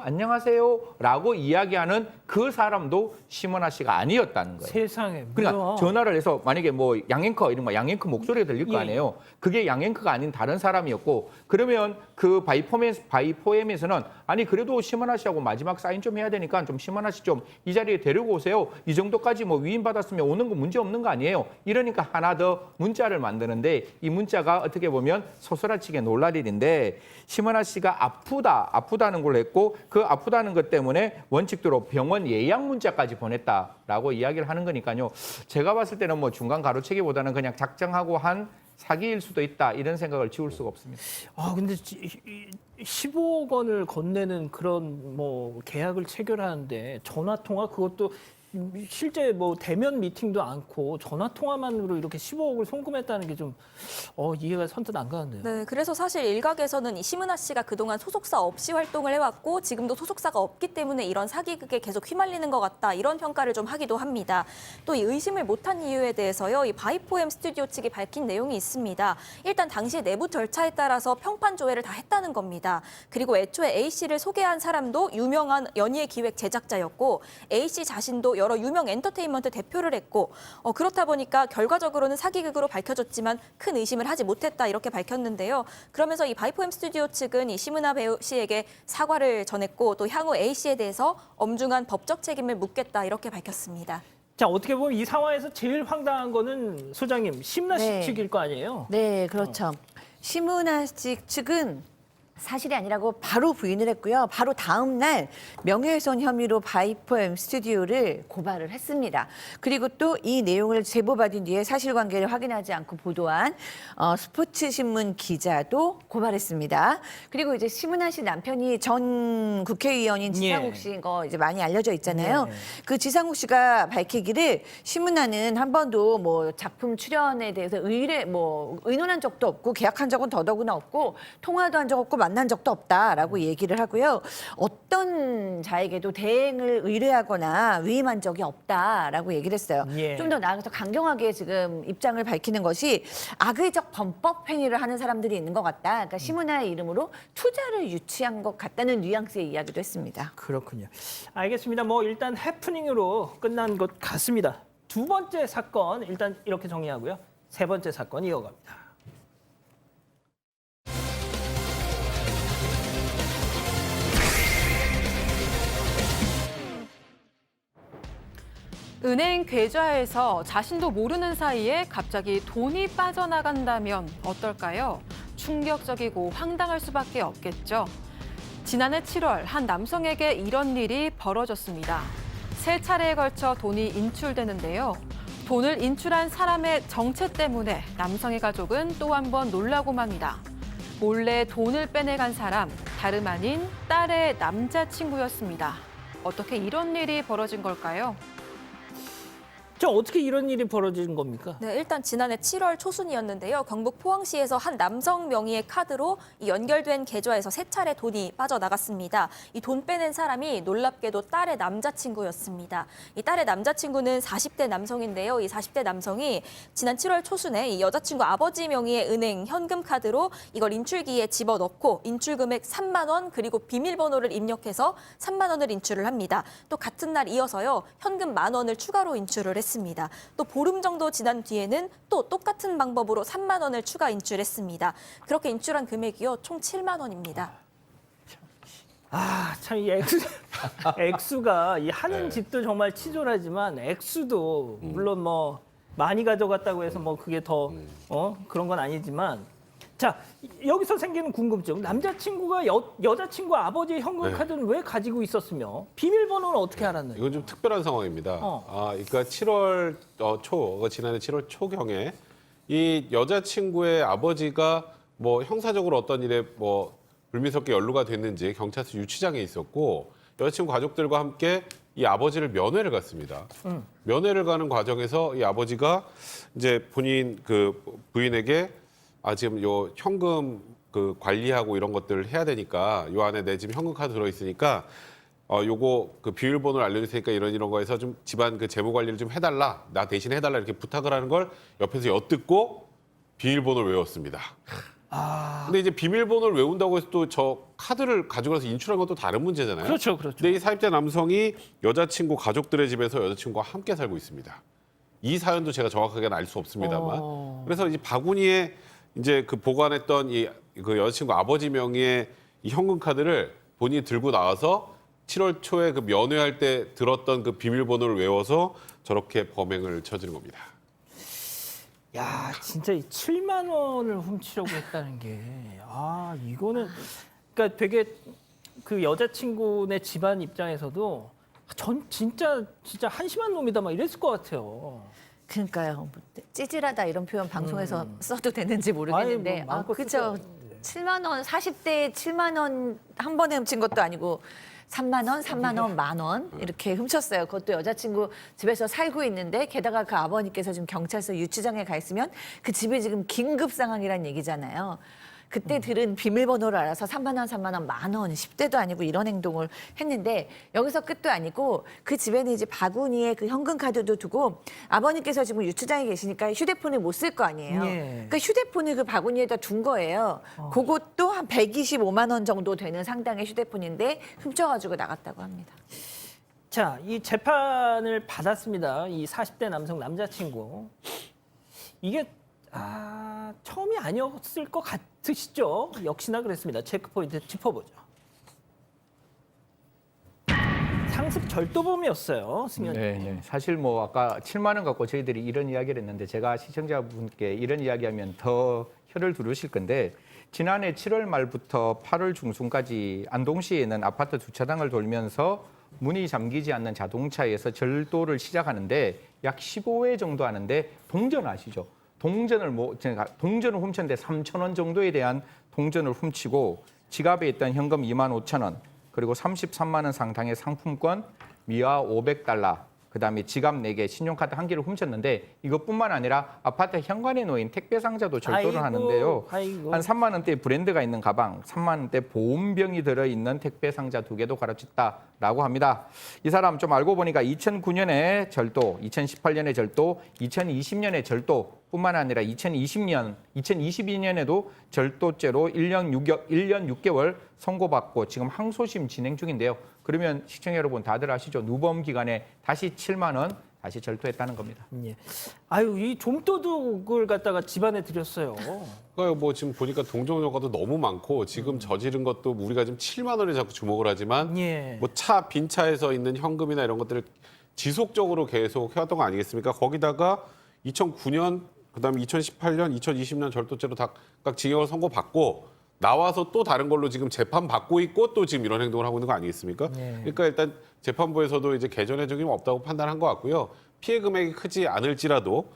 Speaker 5: 안녕하세요라고 이야기하는 그 사람도 심은하 씨가 아니었다는 거예요.
Speaker 2: 세상에.
Speaker 5: 그러니까 전화를 해서 만약에 뭐 양앵커 이런 거 양앵커 목소리가 들릴 거 아니에요. 그게 양앵커가 아닌 다른 사람이었고 그러면 그 바이포엠에서는 아니 그래도 심은하 씨하고 마지막 사인 좀 해야 되니까 좀 심은하 씨 좀 이 자리에 데리고 오세요. 이 정도까지 뭐 위임 받았으면 오는 거 문제 없는 거 아니에요. 이러니까 하나 더 문자를 만드는데 이 문자가 어떻게 보면 소설아치게 놀랄 일인데 심은하 씨가 아프다는 걸 했고 그 아프다는 것 때문에 원칙대로 병원 예약 문자까지 보냈다라고 이야기를 하는 거니까요. 제가 봤을 때는 뭐 중간 가로채기보다는 그냥 작정하고 한 사기일 수도 있다 이런 생각을 지울 수가 없습니다.
Speaker 2: 근데 15억 원을 건네는 그런 뭐 계약을 체결하는데 전화 통화 그것도 실제 뭐 대면 미팅도 않고 전화 통화만으로 이렇게 15억을 송금했다는 게 좀 이해가 선뜻 안 가는데요.
Speaker 4: 네, 그래서 사실 일각에서는 이 심은하 씨가 그동안 소속사 없이 활동을 해왔고 지금도 소속사가 없기 때문에 이런 사기극에 계속 휘말리는 것 같다 이런 평가를 좀 하기도 합니다. 또 이 의심을 못한 이유에 대해서요, 이 바이포엠 스튜디오 측이 밝힌 내용이 있습니다. 일단 당시 내부 절차에 따라서 평판 조회를 다 했다는 겁니다. 그리고 애초에 A 씨를 소개한 사람도 유명한 연예 기획 제작자였고 A 씨 자신도 여러 유명 엔터테인먼트 대표를 했고 그렇다 보니까 결과적으로는 사기극으로 밝혀졌지만 큰 의심을 하지 못했다 이렇게 밝혔는데요. 그러면서 이 바이포엠 스튜디오 측은 이 심은하 배우 씨에게 사과를 전했고 또 향후 A 씨에 대해서 엄중한 법적 책임을 묻겠다 이렇게 밝혔습니다.
Speaker 2: 자, 어떻게 보면 이 상황에서 제일 황당한 거는 소장님 심은하 씨
Speaker 6: 네.
Speaker 2: 측일 거 아니에요?
Speaker 6: 네, 그렇죠. 심은하 씨 측은 사실이 아니라고 바로 부인을 했고요. 바로 다음 날 명예훼손 혐의로 바이퍼엠 스튜디오를 고발을 했습니다. 그리고 또 이 내용을 제보받은 뒤에 사실관계를 확인하지 않고 보도한 스포츠신문 기자도 고발했습니다. 그리고 이제 심은하 씨 남편이 전 국회의원인 지상욱 씨인 거 이제 많이 알려져 있잖아요. 그 지상욱 씨가 밝히기를 심은하는 한 번도 뭐 작품 출연에 대해서 의논한 적도 없고 계약한 적은 더더구나 없고 통화도 한 적 없고 만난 적도 없다라고 얘기를 하고요. 어떤 자에게도 대행을 의뢰하거나 위임한 적이 없다라고 얘기를 했어요. 좀 더 나아가서 강경하게 지금 입장을 밝히는 것이 악의적 범법 행위를 하는 사람들이 있는 것 같다. 그러니까 심은하의 이름으로 투자를 유치한 것 같다는 뉘앙스의 이야기도 했습니다.
Speaker 2: 그렇군요. 알겠습니다. 뭐 일단 해프닝으로 끝난 것 같습니다. 두 번째 사건 일단 이렇게 정리하고요. 세 번째 사건 이어갑니다.
Speaker 1: 은행 계좌에서 자신도 모르는 사이에 갑자기 돈이 빠져나간다면 어떨까요? 충격적이고 황당할 수밖에 없겠죠. 지난해 7월 한 남성에게 이런 일이 벌어졌습니다. 세 차례에 걸쳐 돈이 인출되는데요. 돈을 인출한 사람의 정체 때문에 남성의 가족은 또 한 번 놀라고 맙니다. 몰래 돈을 빼내간 사람, 다름 아닌 딸의 남자친구였습니다. 어떻게 이런 일이 벌어진 걸까요?
Speaker 2: 저 어떻게 이런 일이 벌어진 겁니까?
Speaker 4: 네, 일단 지난해 7월 초순이었는데요. 경북 포항시에서 한 남성 명의의 카드로 이 연결된 계좌에서 세 차례 돈이 빠져나갔습니다. 이 돈 빼낸 사람이 놀랍게도 딸의 남자친구였습니다. 이 딸의 남자친구는 40대 남성인데요. 이 40대 남성이 지난 7월 초순에 이 여자친구 아버지 명의의 은행 현금 카드로 이걸 인출기에 집어넣고 인출 금액 3만 원 그리고 비밀번호를 입력해서 3만 원을 인출을 합니다. 또 같은 날 이어서요. 현금 1만 원을 추가로 인출을 했습니다. 또 보름 정도 지난 뒤에는 또 똑같은 방법으로 3만 원을 추가 인출했습니다. 그렇게 인출한 금액이요. 총 7만 원입니다.
Speaker 2: 참 이 액수가 이 하는 짓도 정말 치졸하지만 액수도 물론 뭐 많이 가져갔다고 해서 뭐 그게 더 그런 건 아니지만 자 여기서 생기는 궁금증 남자친구가 여자친구 아버지의 현금 카드는 왜 가지고 있었으며 비밀번호는 어떻게 알았나요?
Speaker 3: 이건 좀 특별한 상황입니다. 그러니까 7월 초, 지난해 7월 초경에 이 여자친구의 아버지가 뭐 형사적으로 어떤 일에 뭐 불미스럽게 연루가 됐는지 경찰서 유치장에 있었고 여자친구 가족들과 함께 이 아버지를 면회를 갔습니다. 면회를 가는 과정에서 이 아버지가 이제 본인 그 부인에게 지금 요 현금 그 관리하고 이런 것들을 해야 되니까 요 안에 내 지금 현금 카드 들어 있으니까 요거 그 비밀번호를 알려줄 테니까 이런 거에서 좀 집안 그 재무 관리를 좀 해달라 나 대신 해달라 이렇게 부탁을 하는 걸 옆에서 엿듣고 비밀번호를 외웠습니다. 근데 이제 비밀번호를 외운다고 해서 또 저 카드를 가지고 가서 인출한 것도 다른 문제잖아요.
Speaker 2: 그렇죠.
Speaker 3: 근데 이 사입자 남성이 여자친구 가족들의 집에서 여자친구와 함께 살고 있습니다. 이 사연도 제가 정확하게는 알 수 없습니다만. 그래서 이제 바구니에 이제 그 보관했던 그 여자친구 아버지 명의의 이 현금 카드를 본인이 들고 나와서 7월 초에 그 면회할 때 들었던 그 비밀번호를 외워서 저렇게 범행을 저지른 겁니다.
Speaker 2: 야, 진짜 이 7만 원을 훔치려고 했다는 게 이거는 그러니까 되게 그 여자친구네 집안 입장에서도 전 진짜 한심한 놈이다 막 이랬을 것 같아요.
Speaker 6: 그러니까요. 찌질하다 이런 표현 방송에서 써도 되는지 모르겠는데. 그렇죠. 7만 원, 40대에 7만 원 한 번에 훔친 것도 아니고 3만 원, 3만 원, 1만 원 이렇게 훔쳤어요. 그것도 여자친구 집에서 살고 있는데 게다가 그 아버님께서 지금 경찰서 유치장에 가 있으면 그 집이 지금 긴급 상황이란 얘기잖아요. 그때 들은 비밀번호를 알아서 3만 원, 3만 원, 1만 원, 10대도 아니고 이런 행동을 했는데 여기서 끝도 아니고 그 집에는 이제 바구니에 그 현금 카드도 두고 아버님께서 지금 유치장에 계시니까 휴대폰을 못 쓸 거 아니에요. 그러니까 휴대폰을 그 바구니에다 둔 거예요. 그것도 한 125만 원 정도 되는 상당의 휴대폰인데 훔쳐가지고 나갔다고 합니다.
Speaker 2: 자, 이 재판을 받았습니다. 이 40대 남자친구. 이게 처음이 아니었을 것 같으시죠? 역시나 그랬습니다. 체크포인트 짚어보죠. 상습 절도범이었어요, 승현.
Speaker 5: 네. 사실 뭐 아까 7만 원 갖고 저희들이 이런 이야기를 했는데 제가 시청자분께 이런 이야기하면 더 혀를 두르실 건데 지난해 7월 말부터 8월 중순까지 안동시에 있는 아파트 주차장을 돌면서 문이 잠기지 않는 자동차에서 절도를 시작하는데 약 15회 정도 하는데 동전 아시죠? 동전을 훔쳤는데 3,000원 정도에 대한 동전을 훔치고 지갑에 있던 현금 25,000원 그리고 33만 원 상당의 상품권 미화 500달러 그다음에 지갑 4개, 신용카드 1개를 훔쳤는데 이것뿐만 아니라 아파트 현관에 놓인 택배 상자도 절도를 하는데요.
Speaker 2: 아이고.
Speaker 5: 한 3만 원대 브랜드가 있는 가방, 3만 원대 보온병이 들어있는 택배 상자 2개도 가로챘다라고 합니다. 이 사람 좀 알고 보니까 2009년에 절도, 2018년에 절도, 2020년에 절도뿐만 아니라 2022년에도 절도죄로 1년 6개월 선고받고 지금 항소심 진행 중인데요. 그러면 시청자 여러분 다들 아시죠? 누범 기간에 다시 7만 원 다시 절도했다는 겁니다.
Speaker 2: 예. 아유, 이 좀도둑을 갖다가 집안에 들였어요.
Speaker 3: 그러니까 뭐 지금 보니까 동종효과도 너무 많고 지금 저지른 것도 우리가 지금 7만 원에 자꾸 주목을 하지만
Speaker 2: 예.
Speaker 3: 뭐 차 빈 차에서 있는 현금이나 이런 것들을 지속적으로 계속 해왔던 거 아니겠습니까? 거기다가 2009년 그다음에 2018년, 2020년 절도죄로 다 각각 징역을 선고받고 나와서 또 다른 걸로 지금 재판 받고 있고 또 지금 이런 행동을 하고 있는 거 아니겠습니까?
Speaker 2: 네.
Speaker 3: 그러니까 일단 재판부에서도 이제 개전의 적임이 없다고 판단한 것 같고요. 피해 금액이 크지 않을지라도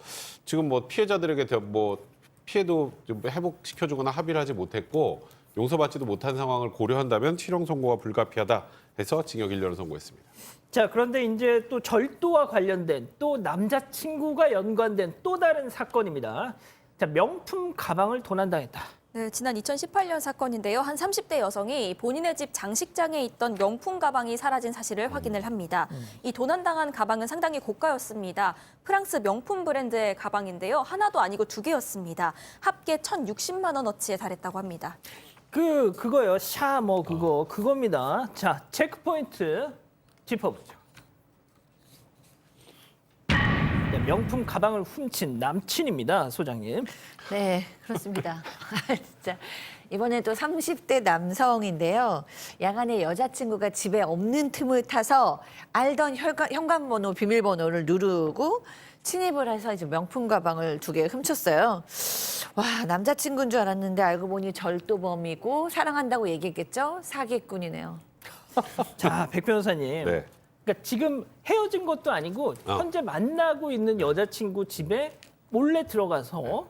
Speaker 3: 지금 뭐 피해자들에게 뭐 피해도 좀 회복시켜주거나 합의를 하지 못했고 용서받지도 못한 상황을 고려한다면 실형 선고가 불가피하다 해서 징역 1년을 선고했습니다.
Speaker 2: 자, 그런데 이제 또 절도와 관련된 또 남자친구가 연관된 또 다른 사건입니다. 자, 명품 가방을 도난당했다.
Speaker 4: 네, 지난 2018년 사건인데요. 한 30대 여성이 본인의 집 장식장에 있던 명품 가방이 사라진 사실을 확인을 합니다. 이 도난당한 가방은 상당히 고가였습니다. 프랑스 명품 브랜드의 가방인데요. 하나도 아니고 2개였습니다. 합계 1,060만 원어치에 달했다고 합니다.
Speaker 2: 그거요. 그겁니다. 자, 체크포인트 짚어보죠. 네, 명품 가방을 훔친 남친입니다, 소장님.
Speaker 6: 네, 그렇습니다. 진짜 이번에 또 30대 남성인데요. 야간에 여자친구가 집에 없는 틈을 타서 알던 현관번호, 비밀번호를 누르고 침입을 해서 이제 명품 가방을 2개 훔쳤어요. 와, 남자친구인 줄 알았는데 알고 보니 절도범이고 사랑한다고 얘기했겠죠? 사기꾼이네요.
Speaker 2: 자, 백 변호사님.
Speaker 3: 네.
Speaker 2: 그러니까 지금 헤어진 것도 아니고 현재 만나고 있는 여자친구 집에 몰래 들어가서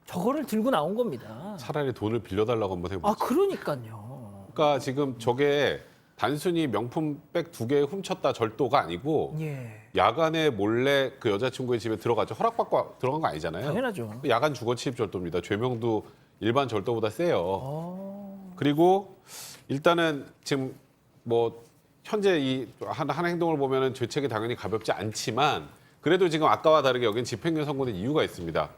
Speaker 2: 저거를 들고 나온 겁니다.
Speaker 3: 차라리 돈을 빌려달라고 한번 해보죠.
Speaker 2: 아, 그러니까요.
Speaker 3: 그러니까 지금 저게 단순히 명품 백 2개 훔쳤다 절도가 아니고
Speaker 2: 예.
Speaker 3: 야간에 몰래 그 여자친구의 집에 들어가죠. 허락받고 들어간 거 아니잖아요.
Speaker 2: 당연하죠.
Speaker 3: 야간 주거 침입 절도입니다. 죄명도 일반 절도보다 세요. 그리고 일단은 지금 뭐 현재 이 한 행동을 보면은 죄책이 당연히 가볍지 않지만 그래도 지금 아까와 다르게 여기는 집행유예 선고된 이유가 있습니다.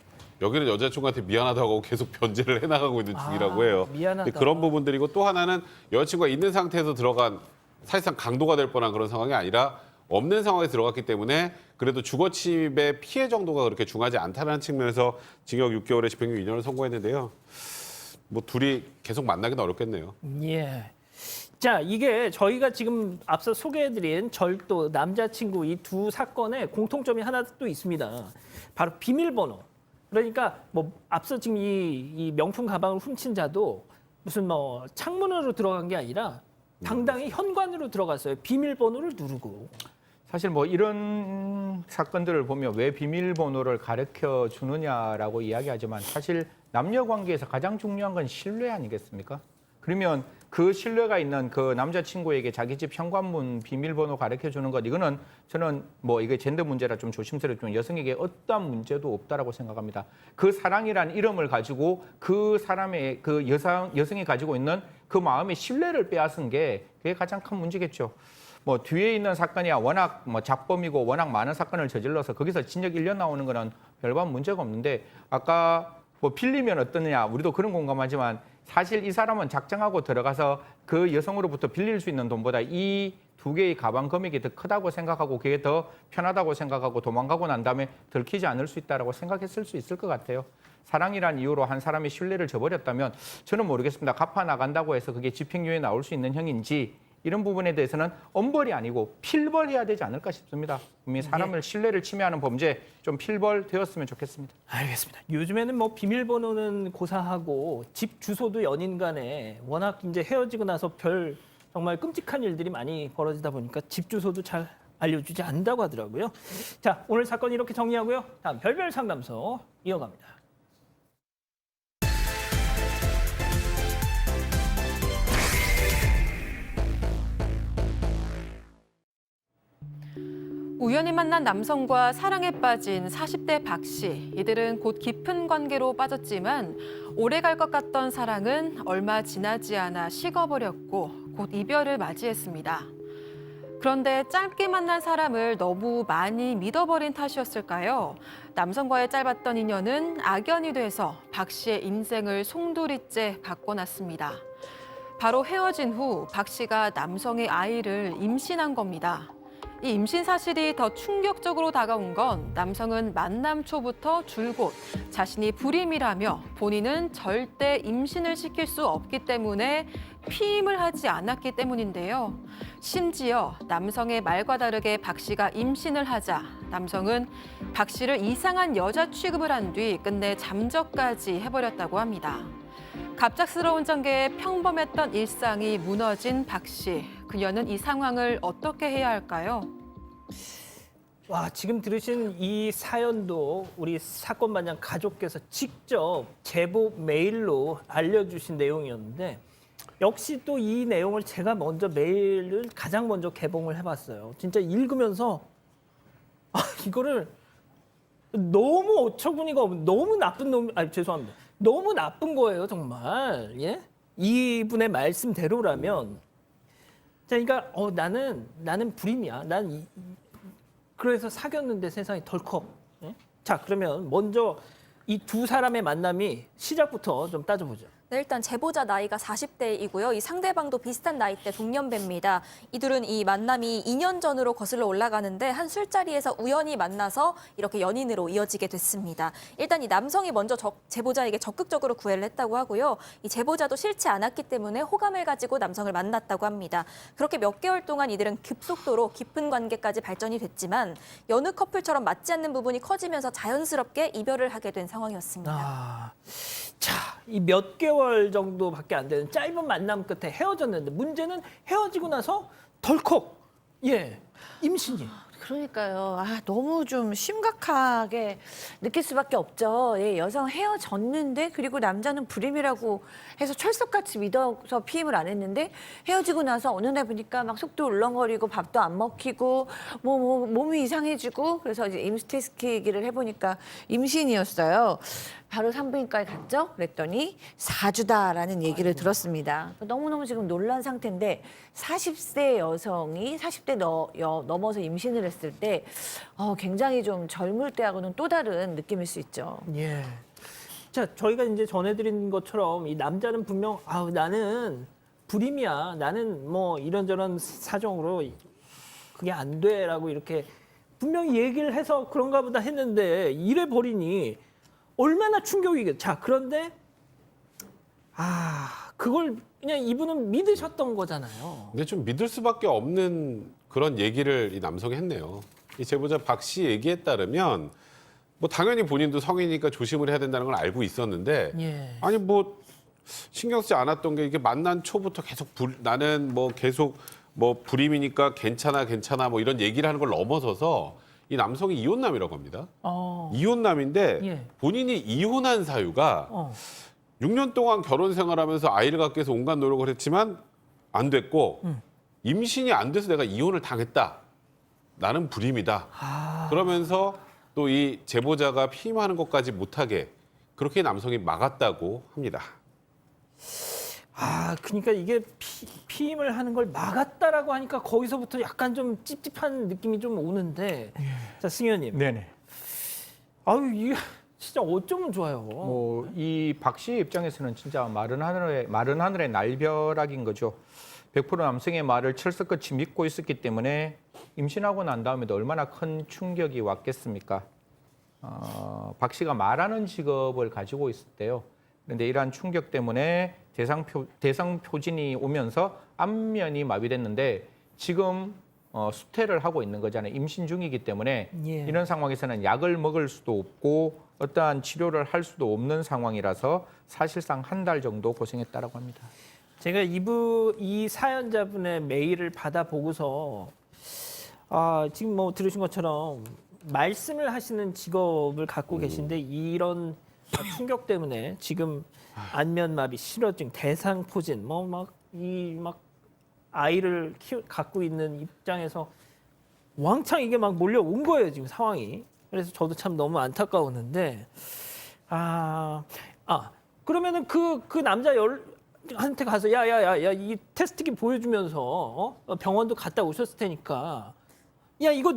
Speaker 3: 여기는 여자친구한테 미안하다고 하고 계속 변제를 해나가고 있는 중이라고 해요.
Speaker 2: 미안하다.
Speaker 3: 근데 그런 부분들이고 또 하나는 여자친구가 있는 상태에서 들어간 사실상 강도가 될 뻔한 그런 상황이 아니라 없는 상황에 들어갔기 때문에 그래도 주거 침입의 피해 정도가 그렇게 중하지 않다는 측면에서 징역 6개월에 집행유예 2년을 선고했는데요. 뭐 둘이 계속 만나기는 어렵겠네요.
Speaker 2: 예. 자, 이게 저희가 지금 앞서 소개해드린 절도, 남자친구 이 2 사건에 공통점이 하나 또 있습니다. 바로 비밀번호. 그러니까 뭐 앞서 지금 이 명품 가방을 훔친 자도 무슨 뭐 창문으로 들어간 게 아니라 당당히 현관으로 들어갔어요. 비밀번호를 누르고.
Speaker 5: 사실 뭐 이런 사건들을 보면 왜 비밀번호를 가르쳐 주느냐라고 이야기하지만 사실 남녀 관계에서 가장 중요한 건 신뢰 아니겠습니까? 그러면 그 신뢰가 있는 그 남자친구에게 자기 집 현관문 비밀번호 가르쳐 주는 것 이거는 저는 뭐 이게 젠더 문제라 좀 조심스럽지만 여성에게 어떠한 문제도 없다라고 생각합니다. 그 사랑이라는 이름을 가지고 그 사람의 그 여성이 가지고 있는 그 마음의 신뢰를 빼앗은 게 그게 가장 큰 문제겠죠. 뭐 뒤에 있는 사건이야 워낙 뭐 작범이고 워낙 많은 사건을 저질러서 거기서 징역 1년 나오는 거는 별반 문제가 없는데 아까 뭐 빌리면 어떠느냐 우리도 그런 공감하지만 사실 이 사람은 작정하고 들어가서 그 여성으로부터 빌릴 수 있는 돈보다 이 2개의 가방 금액이 더 크다고 생각하고 그게 더 편하다고 생각하고 도망가고 난 다음에 들키지 않을 수 있다라고 생각했을 수 있을 것 같아요. 사랑이란 이유로 한 사람의 신뢰를 저버렸다면 저는 모르겠습니다. 갚아 나간다고 해서 그게 집행유예 나올 수 있는 형인지 이런 부분에 대해서는 엄벌이 아니고 필벌해야 되지 않을까 싶습니다. 분명히 사람을 신뢰를 침해하는 범죄 좀 필벌되었으면 좋겠습니다.
Speaker 2: 알겠습니다. 요즘에는 뭐 비밀번호는 고사하고 집 주소도 연인 간에 워낙 이제 헤어지고 나서 정말 끔찍한 일들이 많이 벌어지다 보니까 집 주소도 잘 알려주지 않는다고 하더라고요. 자, 오늘 사건 이렇게 정리하고요. 다음 별별 상담소 이어갑니다.
Speaker 1: 우연히 만난 남성과 사랑에 빠진 40대 박 씨. 이들은 곧 깊은 관계로 빠졌지만 오래 갈 것 같던 사랑은 얼마 지나지 않아 식어버렸고 곧 이별을 맞이했습니다. 그런데 짧게 만난 사람을 너무 많이 믿어버린 탓이었을까요? 남성과의 짧았던 인연은 악연이 돼서 박 씨의 인생을 송두리째 바꿔놨습니다. 바로 헤어진 후 박 씨가 남성의 아이를 임신한 겁니다. 이 임신 사실이 더 충격적으로 다가온 건 남성은 만남 초부터 줄곧 자신이 불임이라며 본인은 절대 임신을 시킬 수 없기 때문에 피임을 하지 않았기 때문인데요. 심지어 남성의 말과 다르게 박 씨가 임신을 하자 남성은 박 씨를 이상한 여자 취급을 한 뒤 끝내 잠적까지 해버렸다고 합니다. 갑작스러운 전개에 평범했던 일상이 무너진 박 씨. 그녀는 이 상황을 어떻게 해야 할까요?
Speaker 2: 와, 지금 들으신 이 사연도 우리 사건 반장 가족께서 직접 제보 메일로 알려주신 내용이었는데 역시 또 이 내용을 제가 먼저 메일을 가장 먼저 개봉을 해봤어요. 진짜 읽으면서 이거를 너무 어처구니가 없는 너무 나쁜 놈, 죄송합니다. 너무 나쁜 거예요, 정말. 예? 이분의 말씀대로라면 자, 그러니까 나는 불임이야. 그래서 사귀었는데 세상이 덜컥. 예? 자, 그러면 먼저 이 두 사람의 만남이 시작부터 좀 따져보죠.
Speaker 4: 네, 일단 제보자 나이가 40대이고요. 이 상대방도 비슷한 나이대 동년배입니다. 이들은 이 만남이 2년 전으로 거슬러 올라가는데 한 술자리에서 우연히 만나서 이렇게 연인으로 이어지게 됐습니다. 일단 이 남성이 먼저 제보자에게 적극적으로 구애를 했다고 하고요. 이 제보자도 싫지 않았기 때문에 호감을 가지고 남성을 만났다고 합니다. 그렇게 몇 개월 동안 이들은 급속도로 깊은 관계까지 발전이 됐지만 여느 커플처럼 맞지 않는 부분이 커지면서 자연스럽게 이별을 하게 된 상황이었습니다.
Speaker 2: 자, 이 몇 개월 정도밖에 안 되는 짧은 만남 끝에 헤어졌는데 문제는 헤어지고 나서 덜컥 임신이.
Speaker 6: 그러니까요. 너무 좀 심각하게 느낄 수밖에 없죠. 예, 여성 헤어졌는데 그리고 남자는 불임이라고 해서 철석같이 믿어서 피임을 안 했는데 헤어지고 나서 어느 날 보니까 막 속도 울렁거리고 밥도 안 먹히고 몸이 이상해지고 그래서 이제 임스테스키기를 해보니까 임신이었어요. 바로 산부인과에 갔죠. 그랬더니 4주다라는 얘기를 들었습니다. 너무너무 지금 놀란 상태인데 40세 여성이 40대 넘어서 임신을 했을 때 굉장히 좀 젊을 때하고는 또 다른 느낌일 수 있죠.
Speaker 2: 예. 자, 저희가 이제 전해드린 것처럼 이 남자는 분명 나는 불임이야. 나는 뭐 이런저런 사정으로 그게 안 돼라고 이렇게 분명히 얘기를 해서 그런가 보다 했는데 이래 버리니 얼마나 충격이겠죠. 자, 그런데 그걸 그냥 이분은 믿으셨던 거잖아요.
Speaker 3: 근데 좀 믿을 수밖에 없는 그런 얘기를 이 남성이 했네요. 이 제보자 박 씨 얘기에 따르면 뭐 당연히 본인도 성인이니까 조심을 해야 된다는 걸 알고 있었는데 아니 뭐 신경 쓰지 않았던 게 이게 만난 초부터 계속 나는 뭐 계속 뭐 불임이니까 괜찮아 뭐 이런 얘기를 하는 걸 넘어서서 이 남성이 이혼남이라고 합니다. 이혼남인데 본인이 이혼한 사유가 6년 동안 결혼 생활하면서 아이를 갖기 위해서 온갖 노력을 했지만 안 됐고 임신이 안 돼서 내가 이혼을 당했다. 나는 불임이다. 그러면서 또 이 제보자가 피임하는 것까지 못하게 그렇게 남성이 막았다고 합니다.
Speaker 2: 그러니까 이게 피임을 하는 걸 막았다라고 하니까 거기서부터 약간 좀 찝찝한 느낌이 좀 오는데, 자, 승희 의원님.
Speaker 5: 네네.
Speaker 2: 이게 진짜 어쩌면 좋아요.
Speaker 5: 이 박 씨 입장에서는 진짜 마른 하늘의 날벼락인 거죠. 100% 남성의 말을 철석같이 믿고 있었기 때문에 임신하고 난 다음에도 얼마나 큰 충격이 왔겠습니까? 박 씨가 말하는 직업을 가지고 있을 때요. 그런데 이러한 충격 때문에 대상 표진이 오면서 안면이 마비됐는데 지금 수태를 하고 있는 거잖아요. 임신 중이기 때문에
Speaker 2: 예.
Speaker 5: 이런 상황에서는 약을 먹을 수도 없고 어떠한 치료를 할 수도 없는 상황이라서 사실상 한 달 정도 고생했다라고 합니다.
Speaker 2: 제가 이 사연자분의 메일을 받아보고서 지금 뭐 들으신 것처럼 말씀을 하시는 직업을 갖고 계신데 이런 충격 때문에 지금 안면마비, 실어증, 대상포진, 막 아이를 갖고 있는 입장에서 왕창 이게 막 몰려온 거예요, 지금 상황이. 그래서 저도 참 너무 안타까웠는데, 그러면은 그 남자한테 가서 야야야야 이 테스트기 보여주면서 병원도 갔다 오셨을 테니까 야 이거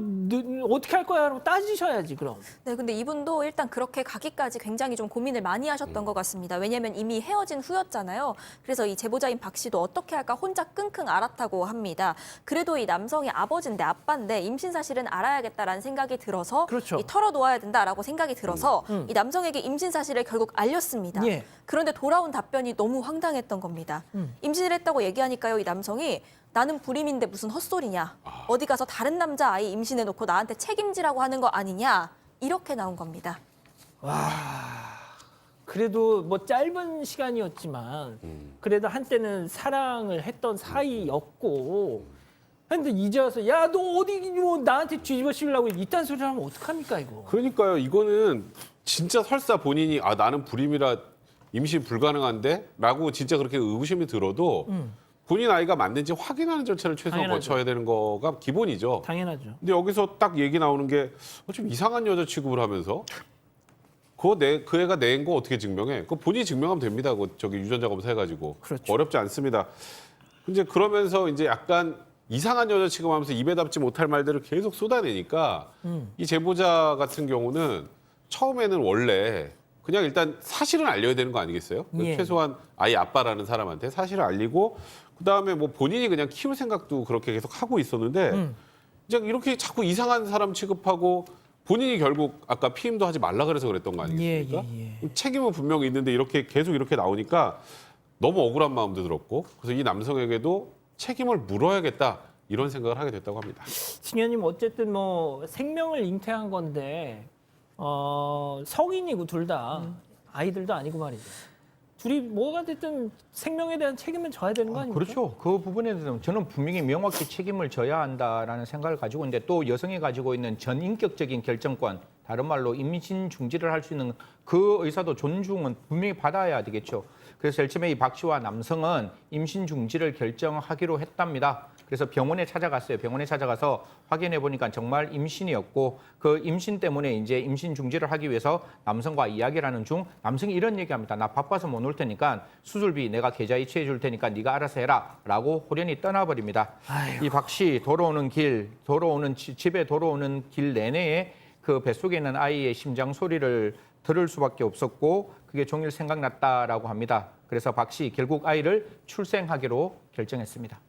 Speaker 2: 어떻게 할 거야 라고 따지셔야지 그럼.
Speaker 4: 네, 근데 이분도 일단 그렇게 가기까지 굉장히 좀 고민을 많이 하셨던 것 같습니다. 왜냐하면 이미 헤어진 후였잖아요. 그래서 이 제보자인 박 씨도 어떻게 할까 혼자 끙끙 앓았다고 합니다. 그래도 이 남성이 아버지인데 아빠인데 임신 사실은 알아야겠다라는 생각이 들어서
Speaker 2: 그렇죠.
Speaker 4: 이 털어놓아야 된다라고 생각이 들어서 이 남성에게 임신 사실을 결국 알렸습니다.
Speaker 2: 예.
Speaker 4: 그런데 돌아온 답변이 너무 황당했던 겁니다. 임신을 했다고 얘기하니까요, 이 남성이 나는 불임인데 무슨 헛소리냐. 어디 가서 다른 남자 아이 임신해놓고 나한테 책임지라고 하는 거 아니냐. 이렇게 나온 겁니다.
Speaker 2: 그래도 뭐 짧은 시간이었지만 그래도 한때는 사랑을 했던 사이였고 근데 이제 와서 야 너 어디 뭐 나한테 뒤집어 씌우려고 이딴 소리를 하면 어떡합니까 이거.
Speaker 3: 그러니까요. 이거는 진짜 설사 본인이 나는 불임이라 임신 불가능한데? 라고 진짜 그렇게 의구심이 들어도 본인 아이가 맞는지 확인하는 절차를 최소한
Speaker 2: 당연하죠.
Speaker 3: 거쳐야 되는 거가 기본이죠.
Speaker 2: 당연하죠.
Speaker 3: 근데 여기서 딱 얘기 나오는 게 좀 이상한 여자 취급을 하면서 그 애가 낸 거 어떻게 증명해? 그거 본인이 증명하면 됩니다. 저기 유전자 검사 해가지고.
Speaker 2: 그렇죠.
Speaker 3: 어렵지 않습니다. 이제 그러면서 이제 약간 이상한 여자 취급하면서 입에 담지 못할 말들을 계속 쏟아내니까 이 제보자 같은 경우는 처음에는 원래 그냥 일단 사실은 알려야 되는 거 아니겠어요?
Speaker 2: 예.
Speaker 3: 최소한 아이 아빠라는 사람한테 사실을 알리고 그다음에 뭐 본인이 그냥 키울 생각도 그렇게 계속 하고 있었는데 이제 이렇게 자꾸 이상한 사람 취급하고 본인이 결국 아까 피임도 하지 말라 그래서 그랬던 거 아니겠습니까? 책임은 분명히 있는데 이렇게 계속 이렇게 나오니까 너무 억울한 마음도 들었고 그래서 이 남성에게도 책임을 물어야겠다 이런 생각을 하게 됐다고 합니다.
Speaker 2: 신현님 어쨌든 뭐 생명을 잉태한 건데 성인이고 둘 다 아이들도 아니고 말이죠. 둘이 뭐가 됐든 생명에 대한 책임은 져야 되는 거 아닙니까?
Speaker 5: 그렇죠. 그 부분에 대해서는 저는 분명히 명확히 책임을 져야 한다라는 생각을 가지고 있는데 또 여성이 가지고 있는 전인격적인 결정권, 다른 말로 임신 중지를 할 수 있는 그 의사도 존중은 분명히 받아야 되겠죠. 그래서 제일 처음에 이 박 씨와 남성은 임신 중지를 결정하기로 했답니다. 그래서 병원에 찾아갔어요. 병원에 찾아가서 확인해 보니까 정말 임신이었고 그 임신 때문에 이제 임신 중지를 하기 위해서 남성과 이야기를 하는 중 남성이 이런 얘기합니다. 나 바빠서 못 올 테니까 수술비 내가 계좌 이체해 줄 테니까 네가 알아서 해라라고 호련히 떠나버립니다. 이 박 씨 집에 돌아오는 길 내내에 그 뱃속에 있는 아이의 심장 소리를 들을 수밖에 없었고 그게 종일 생각났다라고 합니다. 그래서 박 씨 결국 아이를 출생하기로 결정했습니다.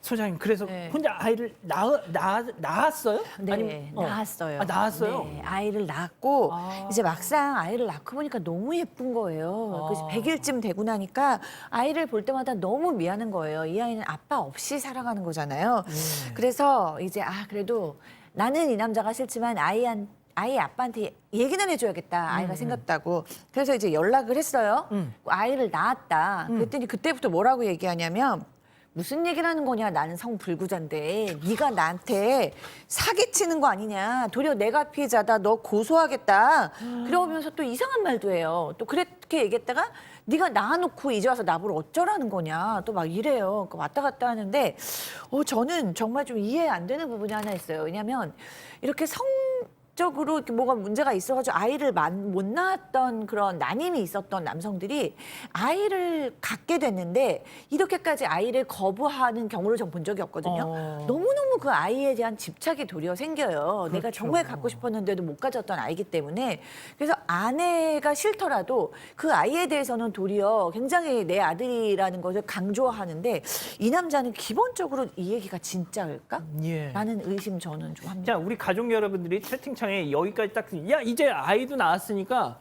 Speaker 2: 소장님 그래서
Speaker 6: 네.
Speaker 2: 혼자 아이를 낳았어요?
Speaker 6: 네,
Speaker 2: 아니면,
Speaker 6: 낳았어요.
Speaker 2: 낳았어요?
Speaker 6: 네, 아이를 낳고 이제 막상 아이를 낳고 보니까 너무 예쁜 거예요. 그래서 100일쯤 되고 나니까 아이를 볼 때마다 너무 미안한 거예요. 이 아이는 아빠 없이 살아가는 거잖아요. 그래서 이제 그래도 나는 이 남자가 싫지만 아이 아빠한테 얘기는 해줘야겠다. 아이가 생겼다고. 그래서 이제 연락을 했어요. 아이를 낳았다. 그랬더니 그때부터 뭐라고 얘기하냐면 무슨 얘기를 하는 거냐. 나는 성불구자인데 네가 나한테 사기치는 거 아니냐. 도리어 내가 피해자다. 너 고소하겠다. 그러면서 또 이상한 말도 해요. 또 그렇게 얘기했다가 네가 낳아놓고 이제 와서 나보고 어쩌라는 거냐. 또 막 이래요. 왔다 갔다 하는데 저는 정말 좀 이해 안 되는 부분이 하나 있어요. 왜냐하면 이렇게 적으로 이렇게 뭐가 문제가 있어가지고 아이를 못 낳았던 그런 난임이 있었던 남성들이 아이를 갖게 됐는데 이렇게까지 아이를 거부하는 경우를 전 본 적이 없거든요. 너무너무 그 아이에 대한 집착이 도리어 생겨요. 내가 정말 갖고 싶었는데도 못 가졌던 아이기 때문에. 그래서 아내가 싫더라도 그 아이에 대해서는 도리어 굉장히 내 아들이라는 것을 강조하는데 이 남자는 기본적으로 이 얘기가 진짜일까? 라는 의심 저는 좀 합니다.
Speaker 2: 자, 우리 가족 여러분들이 채팅창에 여기까지 딱 야 이제 아이도 낳았으니까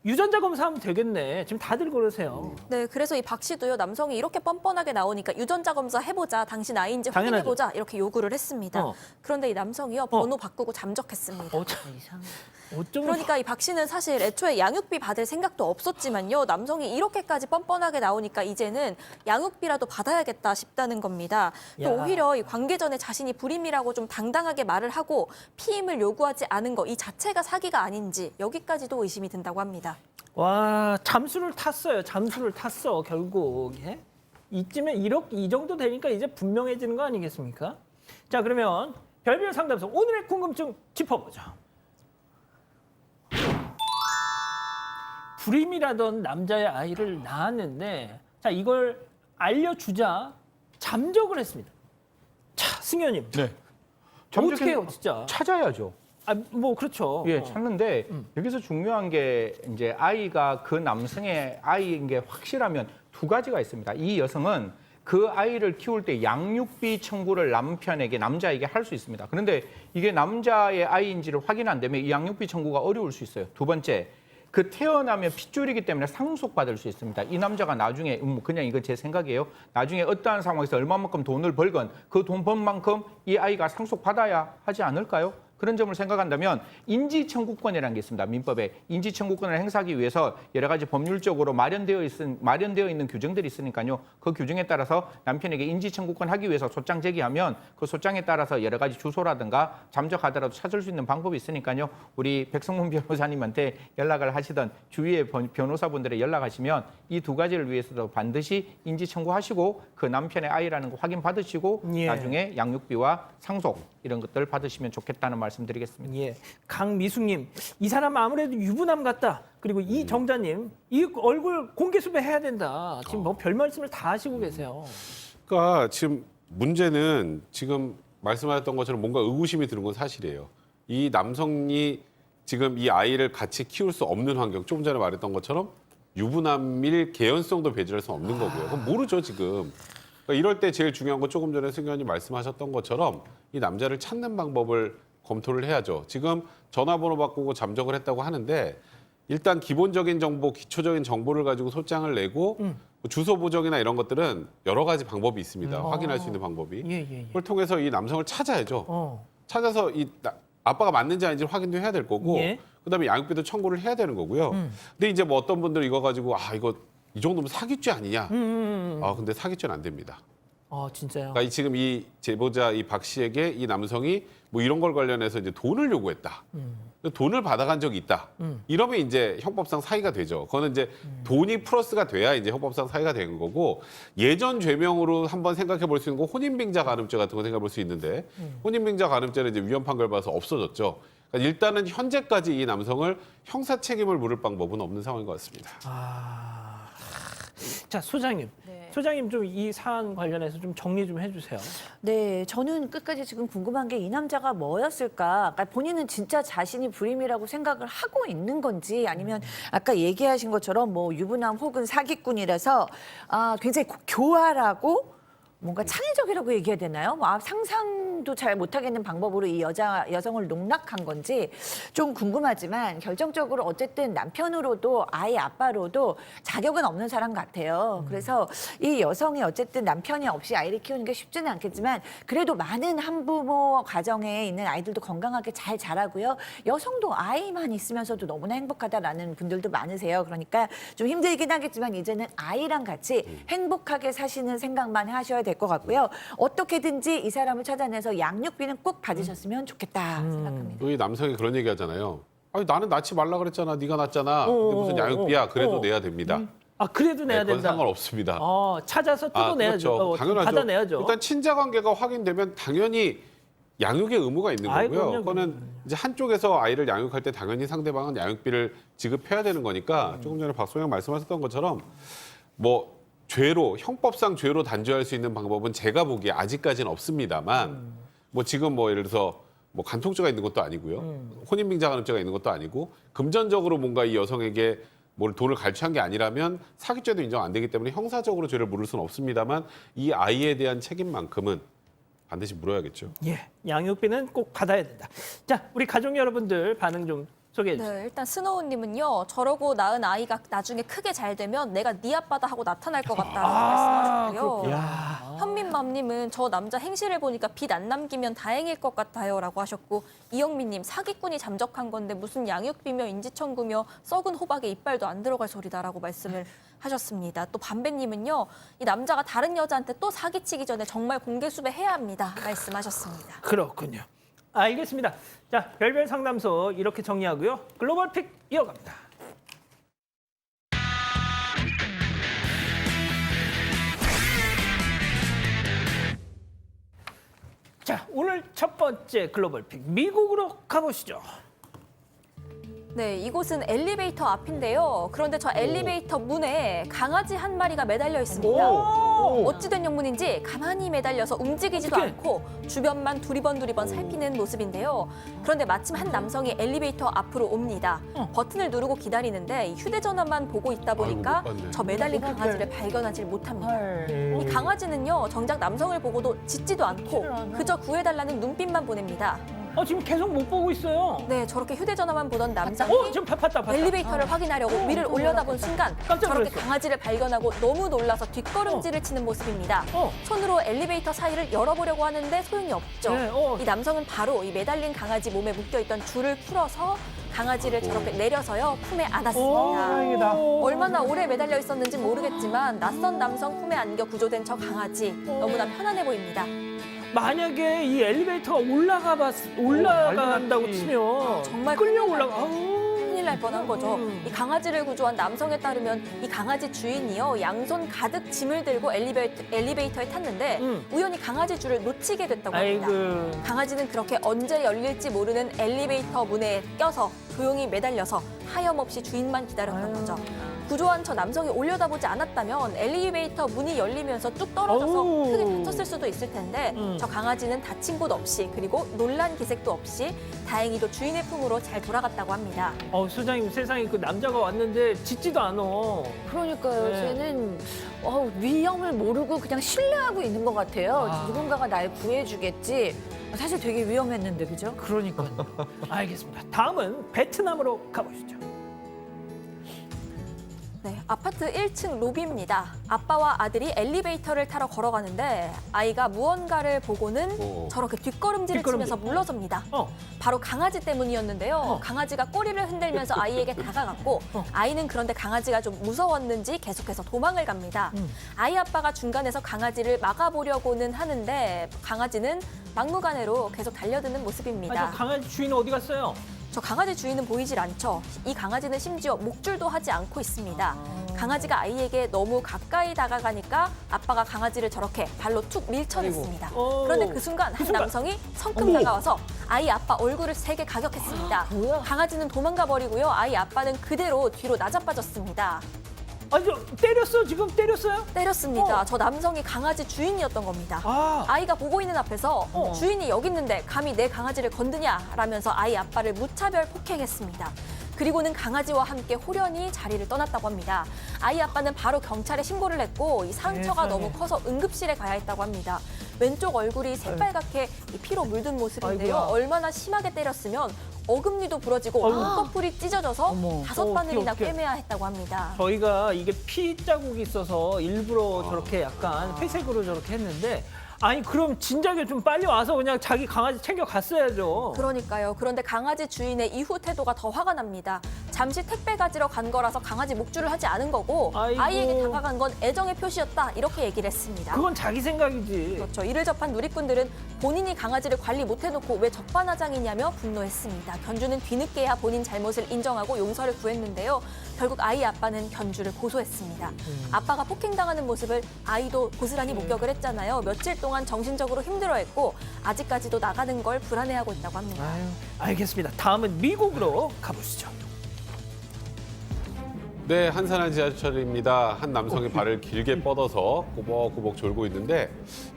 Speaker 2: 유전자 검사하면 되겠네. 지금 다들 그러세요.
Speaker 4: 네, 그래서 이 박 씨도요, 남성이 이렇게 뻔뻔하게 나오니까 유전자 검사 해보자, 당신 아이인지
Speaker 2: 당연하죠.
Speaker 4: 확인해보자 이렇게 요구를 했습니다.
Speaker 2: 어.
Speaker 4: 그런데 이 남성이요, 번호 바꾸고 잠적했습니다.
Speaker 2: 어쩌면
Speaker 4: 그러니까 이 박 씨는 사실 애초에 양육비 받을 생각도 없었지만요, 남성이 이렇게까지 뻔뻔하게 나오니까 이제는 양육비라도 받아야겠다 싶다는 겁니다. 또
Speaker 2: 야.
Speaker 4: 오히려 이 관계 전에 자신이 불임이라고 좀 당당하게 말을 하고 피임을 요구하지 않은 거 이 자체가 사기가 아닌지 여기까지도 의심이 든다고 합니다.
Speaker 2: 와, 잠수를 탔어요. 잠수를 탔어, 결국. 예? 이쯤에 이 정도 되니까 이제 분명해지는 거 아니겠습니까? 자, 그러면 별별 상담소 오늘의 궁금증 짚어보죠. 불임이라던 남자의 아이를 낳았는데, 자, 이걸 알려주자 잠적을 했습니다. 자, 승현님.
Speaker 5: 네.
Speaker 2: 어떻게 해요, 진짜?
Speaker 5: 찾아야죠.
Speaker 2: 아, 뭐, 그렇죠.
Speaker 5: 예, 찾는데 여기서 중요한 게 이제 아이가 그 남성의 아이인 게 확실하면 두 가지가 있습니다. 이 여성은 그 아이를 키울 때 양육비 청구를 남자에게 할 수 있습니다. 그런데 이게 남자의 아이인지를 확인 안 되면 이 양육비 청구가 어려울 수 있어요. 두 번째, 그 태어나면 핏줄이기 때문에 상속받을 수 있습니다. 이 남자가 나중에 그냥 이거 제 생각이에요. 나중에 어떠한 상황에서 얼마만큼 돈을 벌건 그 돈 번 만큼 이 아이가 상속받아야 하지 않을까요? 그런 점을 생각한다면 인지청구권이라는 게 있습니다. 민법에 인지청구권을 행사하기 위해서 여러 가지 법률적으로 마련되어 있는 규정들이 있으니까요. 그 규정에 따라서 남편에게 인지청구권 하기 위해서 소장 제기하면 그 소장에 따라서 여러 가지 주소라든가 잠적하더라도 찾을 수 있는 방법이 있으니까요. 우리 백성문 변호사님한테 연락을 하시던 주위의 변호사분들에 연락하시면 이 두 가지를 위해서도 반드시 인지청구하시고 그 남편의 아이라는 거 확인 받으시고
Speaker 2: 예.
Speaker 5: 나중에 양육비와 상속 이런 것들 받으시면 좋겠다는 말씀드리겠습니다.
Speaker 2: 예, 강미숙님, 이 사람 아무래도 유부남 같다. 그리고 이정자님, 이 얼굴 공개 수배해야 된다. 지금 뭐 별 말씀을 다 하시고 계세요.
Speaker 3: 그러니까 지금 문제는 지금 말씀하셨던 것처럼 뭔가 의구심이 드는 건 사실이에요. 이 남성이 지금 이 아이를 같이 키울 수 없는 환경, 조금 전에 말했던 것처럼 유부남일 개연성도 배제할 수 없는 거고요. 그건 모르죠, 지금. 그러니까 이럴 때 제일 중요한 건 조금 전에 승 의원님 말씀하셨던 것처럼 이 남자를 찾는 방법을 검토를 해야죠. 지금 전화번호 바꾸고 잠적을 했다고 하는데 일단 기본적인 정보, 기초적인 정보를 가지고 소장을 내고 주소 보정이나 이런 것들은 여러 가지 방법이 있습니다. 확인할 수 있는 방법이.
Speaker 2: 예.
Speaker 3: 그걸 통해서 이 남성을 찾아야죠.
Speaker 2: 어.
Speaker 3: 찾아서 아빠가 맞는지 아닌지 확인도 해야 될 거고
Speaker 2: 예.
Speaker 3: 그다음에 양육비도 청구를 해야 되는 거고요. 근데 이제 뭐 어떤 분들 이거 가지고 이거 이 정도면 사기죄 아니냐? 근데 사기죄는 안 됩니다.
Speaker 2: 진짜요?
Speaker 3: 그러니까 지금 이 제보자 이 박 씨에게 이 남성이 뭐 이런 걸 관련해서 이제 돈을 요구했다. 돈을 받아간 적이 있다. 이러면 이제 형법상 사기가 되죠. 그거는 이제 돈이 플러스가 돼야 이제 형법상 사기가 되는 거고 예전 죄명으로 한번 생각해 볼 수 있는 거 혼인빙자 간음죄 같은 거 생각해 볼 수 있는데 혼인빙자 간음죄는 이제 위헌 판결 받아서 없어졌죠. 그러니까 일단은 현재까지 이 남성을 형사 책임을 물을 방법은 없는 상황인 것 같습니다.
Speaker 2: 자, 소장님. 소장님 좀 이 사안 관련해서 좀 정리 좀 해주세요.
Speaker 6: 네, 저는 끝까지 지금 궁금한 게 이 남자가 뭐였을까? 그러니까 본인은 진짜 자신이 불임이라고 생각을 하고 있는 건지 아니면 아까 얘기하신 것처럼 뭐 유부남 혹은 사기꾼이라서 굉장히 교활하고 뭔가 창의적이라고 얘기해야 되나요? 상상도 잘 못하겠는 방법으로 이 여성을 농락한 건지 좀 궁금하지만 결정적으로 어쨌든 남편으로도 아이 아빠로도 자격은 없는 사람 같아요. 그래서 이 여성이 어쨌든 남편이 없이 아이를 키우는 게 쉽지는 않겠지만 그래도 많은 한부모 가정에 있는 아이들도 건강하게 잘 자라고요. 여성도 아이만 있으면서도 너무나 행복하다라는 분들도 많으세요. 그러니까 좀 힘들긴 하겠지만 이제는 아이랑 같이 행복하게 사시는 생각만 하셔야 될 것 같고요. 어떻게든지 이 사람을 찾아내서 양육비는 꼭 받으셨으면 좋겠다 생각합니다.
Speaker 3: 또 이 남성이 그런 얘기 하잖아요. 나는 낳지 말라 그랬잖아. 네가 낳았잖아. 근데 무슨 양육비야. 그래도 내야 됩니다.
Speaker 2: 그래도 내야
Speaker 3: 그건
Speaker 2: 된다.
Speaker 3: 상관없습니다.
Speaker 2: 찾아서 뜯어내야죠.
Speaker 3: 그렇죠. 당연하죠.
Speaker 2: 받아내야죠.
Speaker 3: 일단 친자 관계가 확인되면 당연히 양육의 의무가 있는 거고요.
Speaker 2: 그럼요.
Speaker 3: 그거는 이제 한쪽에서 아이를 양육할 때 당연히 상대방은 양육비를 지급해야 되는 거니까 조금 전에 박소영 말씀하셨던 것처럼 뭐 형법상 죄로 단죄할 수 있는 방법은 제가 보기에 아직까지는 없습니다만 뭐 지금 뭐 예를 들어서 뭐 간통죄가 있는 것도 아니고요. 혼인빙자 간음죄가 있는 것도 아니고 금전적으로 뭔가 이 여성에게 뭘 돈을 갈취한 게 아니라면 사기죄도 인정 안 되기 때문에 형사적으로 죄를 물을 수는 없습니다만 이 아이에 대한 책임만큼은 반드시 물어야겠죠.
Speaker 2: 예, 양육비는 꼭 받아야 된다. 자, 우리 가족 여러분들 반응 좀 소개해 주세요.
Speaker 4: 네, 일단 스노우님은요. 저러고 낳은 아이가 나중에 크게 잘 되면 내가 네 아빠다 하고 나타날 것 같다라고 말씀하셨고요. 현민맘님은 저 남자 행실을 보니까 빚 안 남기면 다행일 것 같아요라고 하셨고, 이영민님 사기꾼이 잠적한 건데 무슨 양육비며 인지청구며 썩은 호박에 이빨도 안 들어갈 소리다라고 말씀을 하셨습니다. 또 반배님은요. 이 남자가 다른 여자한테 또 사기치기 전에 정말 공개 수배해야 합니다 말씀하셨습니다.
Speaker 2: 그렇군요. 알겠습니다. 자, 별별 상담소 이렇게 정리하고요. 글로벌 픽 이어갑니다. 자, 오늘 첫 번째 글로벌 픽 미국으로 가보시죠.
Speaker 4: 네, 이곳은 엘리베이터 앞인데요. 그런데 저 엘리베이터 문에 강아지 한 마리가 매달려 있습니다. 어찌된 영문인지 가만히 매달려서 움직이지도
Speaker 2: 어떡해?
Speaker 4: 않고 주변만 두리번 살피는 모습인데요. 그런데 마침 한 남성이 엘리베이터 앞으로 옵니다. 버튼을 누르고 기다리는데 이 휴대전화만 보고 있다 보니까
Speaker 3: 못 봤네.
Speaker 4: 저 매달린 강아지를 발견하지 못합니다. 이 강아지는요, 정작 남성을 보고도 짖지도 않고 그저 구해달라는 눈빛만 보냅니다.
Speaker 2: 지금 계속 못 보고 있어요.
Speaker 4: 네, 저렇게 휴대전화만 보던 남성이
Speaker 2: 지금 봤다.
Speaker 4: 엘리베이터를 확인하려고 위를 올려다본 순간
Speaker 2: 깜짝
Speaker 4: 저렇게
Speaker 2: 놀랐어.
Speaker 4: 강아지를 발견하고 너무 놀라서 뒷걸음질을 치는 모습입니다. 손으로 엘리베이터 사이를 열어보려고 하는데 소용이 없죠.
Speaker 2: 네,
Speaker 4: 이 남성은 바로 이 매달린 강아지 몸에 묶여있던 줄을 풀어서 강아지를 저렇게 내려서요 품에 안았습니다.
Speaker 5: 다행이다.
Speaker 4: 얼마나 오래 매달려 있었는지 모르겠지만 낯선 남성 품에 안겨 구조된 저 강아지 너무나 편안해 보입니다.
Speaker 2: 만약에 이 엘리베이터가 올라간다고
Speaker 5: 난리 났지.
Speaker 2: 치면
Speaker 4: 정말
Speaker 2: 끌려
Speaker 4: 큰일
Speaker 2: 올라가.
Speaker 4: 큰일 날 뻔한 거죠. 이 강아지를 구조한 남성에 따르면 이 강아지 주인이요 양손 가득 짐을 들고 엘리베이터에 탔는데 우연히 강아지 줄을 놓치게 됐다고 합니다.
Speaker 2: 아이고.
Speaker 4: 강아지는 그렇게 언제 열릴지 모르는 엘리베이터 문에 껴서 조용히 매달려서 하염없이 주인만 기다렸던 거죠. 구조한 저 남성이 올려다보지 않았다면 엘리베이터 문이 열리면서 뚝 떨어져서
Speaker 2: 어우.
Speaker 4: 크게 다쳤을 수도 있을 텐데 저 강아지는 다친 곳 없이 그리고 놀란 기색도 없이 다행히도 주인의 품으로 잘 돌아갔다고 합니다.
Speaker 2: 소장님 세상에 그 남자가 왔는데 짖지도 않아.
Speaker 6: 그러니까요.
Speaker 2: 네.
Speaker 6: 쟤는 위험을 모르고 그냥 신뢰하고 있는 것 같아요. 누군가가 날 구해주겠지. 사실 되게 위험했는데, 그죠?
Speaker 2: 그러니까. 알겠습니다. 다음은 베트남으로 가보시죠.
Speaker 4: 네, 아파트 1층 로비입니다. 아빠와 아들이 엘리베이터를 타러 걸어가는데 아이가 무언가를 보고는 저렇게 뒷걸음질을 치면서 물러섭니다. 바로 강아지 때문이었는데요. 강아지가 꼬리를 흔들면서 아이에게 다가갔고 아이는 그런데 강아지가 좀 무서웠는지 계속해서 도망을 갑니다. 아이 아빠가 중간에서 강아지를 막아보려고는 하는데 강아지는 막무가내로 계속 달려드는 모습입니다.
Speaker 2: 저 강아지 주인 어디 갔어요?
Speaker 4: 저 강아지 주인은 보이질 않죠. 이 강아지는 심지어 목줄도 하지 않고 있습니다. 강아지가 아이에게 너무 가까이 다가가니까 아빠가 강아지를 저렇게 발로 툭 밀쳐냈습니다. 그런데 그 순간 한 남성이 성큼 다가와서 아이 아빠 얼굴을 세게 가격했습니다. 강아지는 도망가 버리고요. 아이 아빠는 그대로 뒤로 나자빠졌습니다.
Speaker 2: 때렸어? 지금 때렸어요?
Speaker 4: 때렸습니다. 저 남성이 강아지 주인이었던 겁니다. 아이가 보고 있는 앞에서 주인이 여기 있는데 감히 내 강아지를 건드냐라면서 아이 아빠를 무차별 폭행했습니다. 그리고는 강아지와 함께 호련히 자리를 떠났다고 합니다. 아이 아빠는 바로 경찰에 신고를 했고 이 상처가 너무 커서 응급실에 가야 했다고 합니다. 왼쪽 얼굴이 새빨갛게 피로 물든 모습인데요.
Speaker 2: 아이고야.
Speaker 4: 얼마나 심하게 때렸으면 어금니도 부러지고 눈꺼풀이 찢어져서 5바늘이나
Speaker 2: 어떡해.
Speaker 4: 꿰매야 했다고 합니다.
Speaker 2: 저희가 이게 피 자국이 있어서 일부러 저렇게 약간 회색으로 저렇게 했는데 아니 그럼 진작에 좀 빨리 와서 그냥 자기 강아지 챙겨 갔어야죠.
Speaker 4: 그러니까요. 그런데 강아지 주인의 이후 태도가 더 화가 납니다. 잠시 택배 가지러 간 거라서 강아지 목줄을 하지 않은 거고
Speaker 2: 아이고.
Speaker 4: 아이에게 다가간 건 애정의 표시였다. 이렇게 얘기를 했습니다.
Speaker 2: 그건 자기 생각이지.
Speaker 4: 그렇죠. 이를 접한 누리꾼들은 본인이 강아지를 관리 못해놓고 왜 적반하장이냐며 분노했습니다. 견주는 뒤늦게야 본인 잘못을 인정하고 용서를 구했는데요. 결국 아이 아빠는 견주를 고소했습니다. 아빠가 폭행당하는 모습을 아이도 고스란히 목격을 했잖아요. 며칠 동안 정신적으로 힘들어했고 아직까지도 나가는 걸 불안해하고 있다고 합니다.
Speaker 2: 알겠습니다. 다음은 미국으로 가보시죠.
Speaker 3: 네, 한산한 지하철입니다. 한 남성이 발을 길게 뻗어서 꼬벅꼬벅 졸고 있는데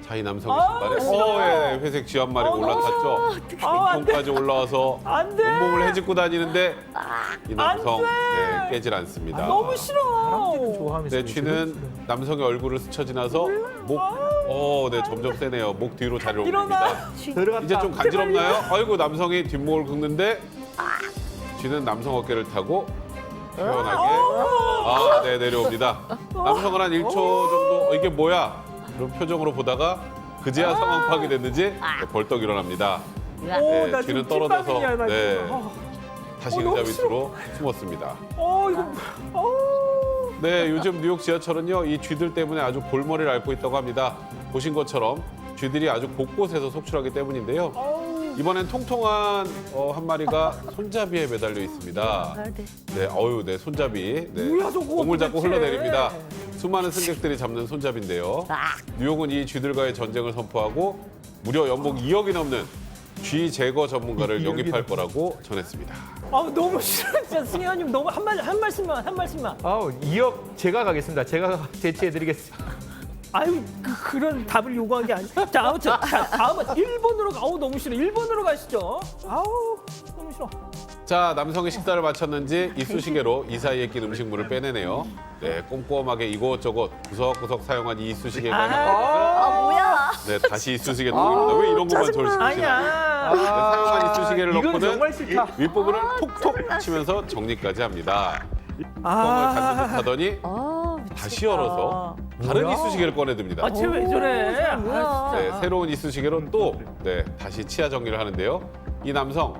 Speaker 3: 자, 이 남성의 신발에 회색 쥐한마리가 올라탔죠. 몸통까지 올라와서
Speaker 2: 안 돼.
Speaker 3: 온몸을 헤집고 다니는데 이 남성 깨질 않습니다.
Speaker 2: 너무 싫어.
Speaker 5: 사람들은 좋아하면서.
Speaker 3: 네, 쥐는 남성의 얼굴을 스쳐 지나서 네, 점점 세네요. 목 뒤로 자리를 옮깁니다.
Speaker 5: 들어갔다.
Speaker 3: 이제 좀 간지럽나요? 아이고, 남성이 뒷목을 긁는데 쥐는 남성 어깨를 타고 편하게 네, 내려옵니다. 남성은 한 1초 정도 이게 뭐야? 이런 표정으로 보다가 그제야 상황 파악이 됐는지 네, 벌떡 일어납니다. 네,
Speaker 2: 나
Speaker 3: 쥐는
Speaker 2: 지금
Speaker 3: 떨어져서
Speaker 2: 찐빵이냐, 나
Speaker 3: 네,
Speaker 2: 지금.
Speaker 3: 다시
Speaker 2: 너무
Speaker 3: 의자 밑으로 숨었습니다.
Speaker 2: 이거.
Speaker 3: 네, 요즘 뉴욕 지하철은요, 이 쥐들 때문에 아주 골머리를 앓고 있다고 합니다. 보신 것처럼 쥐들이 아주 곳곳에서 속출하기 때문인데요. 이번엔 통통한 한 마리가 손잡이에 매달려 있습니다. 네, 네, 손잡이. 네,
Speaker 2: 뭐야, 저거
Speaker 3: 공을 잡고
Speaker 2: 도대체.
Speaker 3: 흘러내립니다. 수많은 승객들이 잡는 손잡이인데요. 뉴욕은 이 쥐들과의 전쟁을 선포하고 무려 연봉 2억이 넘는 쥐 제거 전문가를 영입할 거라고 전했습니다.
Speaker 2: 너무 싫어. 진짜 승현님 너무 한 말씀만.
Speaker 5: 2억 제가 가겠습니다. 제가 대체해드리겠습니다.
Speaker 2: 아유, 그런 답을 요구한 게 아니죠. 자, 아무튼 다음은 일본으로 너무 싫어. 일본으로 가시죠. 너무 싫어.
Speaker 3: 자, 남성이 식사를 마쳤는지 이쑤시개로 이 사이에 낀 음식물을 빼내네요. 네, 꼼꼼하게 이곳저곳 구석구석 사용한 이 이쑤시개가
Speaker 4: 뭐야?
Speaker 3: 네, 다시 이쑤시개 녹입니다. 왜 이런 것만 저를 시키시나요?
Speaker 2: 아니야.
Speaker 3: 네, 사용한 이쑤시개를
Speaker 5: 이건
Speaker 3: 넣고는
Speaker 5: 정말 싫다.
Speaker 3: 윗부분을 톡톡 치면서 정리까지 합니다. 뚜껑을 닫는 듯 하더니 다시 열어서 다른
Speaker 5: 뭐야?
Speaker 3: 이쑤시개를 꺼내듭니다.
Speaker 2: 쟤 왜 저래?
Speaker 3: 네, 새로운 이쑤시개로 또 다시 치아 정리를 하는데요. 이 남성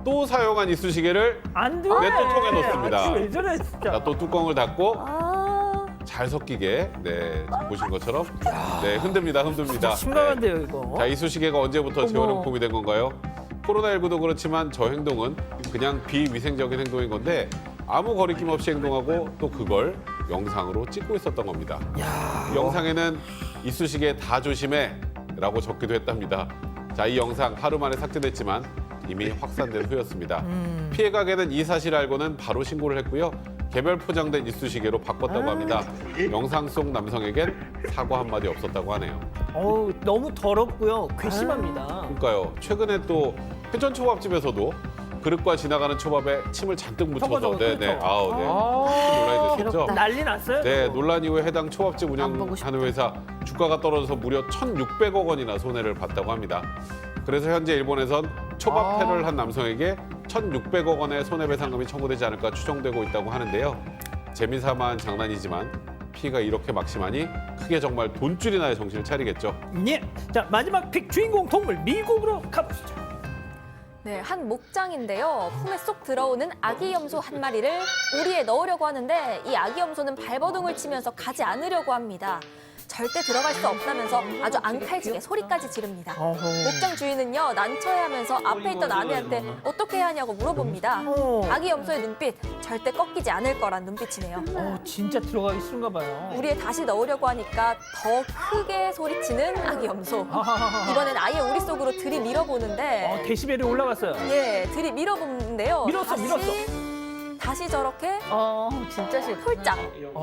Speaker 3: 또 사용한 이쑤시개를
Speaker 2: 안 돼.
Speaker 3: 네, 또 통에 넣습니다.
Speaker 2: 쟤 왜 저래 진짜.
Speaker 3: 자, 또 뚜껑을 닫고 잘 섞이게 보신 것처럼 흔듭니다.
Speaker 2: 심각한데요, 이거.
Speaker 3: 자, 이쑤시개가 언제부터 재활용품이 된 건가요? 코로나19도 그렇지만 저 행동은 그냥 비위생적인 행동인 건데 아무 거리낌 없이 행동하고 또 그걸 영상으로 찍고 있었던 겁니다. 이 영상에는 이쑤시개 다 조심해 라고 적기도 했답니다. 자, 이 영상 하루 만에 삭제됐지만 이미 확산된 후였습니다. 피해 가게는 이 사실을 알고는 바로 신고를 했고요. 개별 포장된 이쑤시개로 바꿨다고 합니다. 영상 속 남성에겐 사과 한마디 없었다고 하네요.
Speaker 2: 너무 더럽고요. 괘씸합니다.
Speaker 3: 그러니까요. 최근에 또 회전 초밥집에서도 그릇과 지나가는 초밥에 침을 잔뜩 묻혀서
Speaker 2: 저거,
Speaker 3: 네.
Speaker 2: 그렇죠.
Speaker 3: 논란이 됐었죠.
Speaker 2: 난리 났어요.
Speaker 3: 네, 논란 이후에 해당 초밥집 운영하는 회사 주가가 떨어져서 무려 1,600억 원이나 손해를 봤다고 합니다. 그래서 현재 일본에선 초밥 테러를 한 남성에게 1,600억 원의 손해배상금이 청구되지 않을까 추정되고 있다고 하는데요. 재미삼아한 장난이지만 피해가 이렇게 막심하니 크게 정말 돈줄이 나야 정신을 차리겠죠.
Speaker 2: 예. 자, 마지막 픽 주인공 동물 미국으로 가보시죠.
Speaker 4: 네, 한 목장인데요. 품에 쏙 들어오는 아기 염소 한 마리를 우리에 넣으려고 하는데 이 아기 염소는 발버둥을 치면서 가지 않으려고 합니다. 절대 들어갈 수 없다면서 아주 앙칼지게 소리까지 지릅니다. 목장 주인은요, 난처해하면서 앞에 있던 아내한테 어떻게 해야 하냐고 물어봅니다. 아기 염소의 눈빛, 절대 꺾이지 않을 거란 눈빛이네요.
Speaker 2: 진짜 들어가기 싫은가 봐요.
Speaker 4: 우리에 다시 넣으려고 하니까 더 크게 소리치는 아기 염소. 이번엔 아예 우리 속으로 들이밀어보는데
Speaker 2: 데시벨이 올라갔어요.
Speaker 4: 예, 들이밀어보는데요.
Speaker 2: 밀었어.
Speaker 4: 다시 저렇게
Speaker 6: 진짜 싫다.
Speaker 4: 홀짝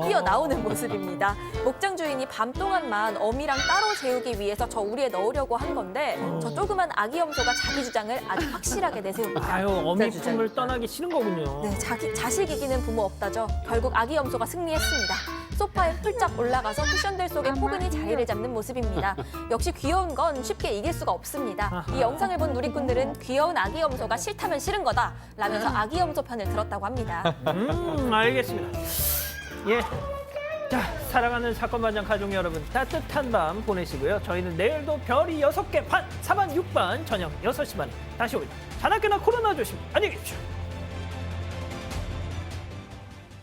Speaker 4: 뛰어나오는 모습입니다. 목장 주인이 밤 동안만 어미랑 따로 재우기 위해서 저 우리에 넣으려고 한 건데 저 조그만 아기 염소가 자기 주장을 아주 확실하게 내세웁니다.
Speaker 2: 어미 품을 떠나기 싫은 거군요.
Speaker 4: 네, 자식 이기는 부모 없다죠. 결국 아기 염소가 승리했습니다. 소파에 훌쩍 올라가서 쿠션들 속에 포근히 자리를 잡는 모습입니다. 역시 귀여운 건 쉽게 이길 수가 없습니다. 이 영상을 본 누리꾼들은 귀여운 아기 염소가 싫다면 싫은 거다 라면서 아기 염소 편을 들었다고 합니다.
Speaker 2: 알겠습니다. 예. 자, 사랑하는 사건 반장 가족 여러분, 따뜻한 밤 보내시고요. 저희는 내일도 별이 6개 반, 4반, 6반 저녁 6시 반에 다시 오죠. 자나깨나 코로나 조심. 안녕히 계십시오.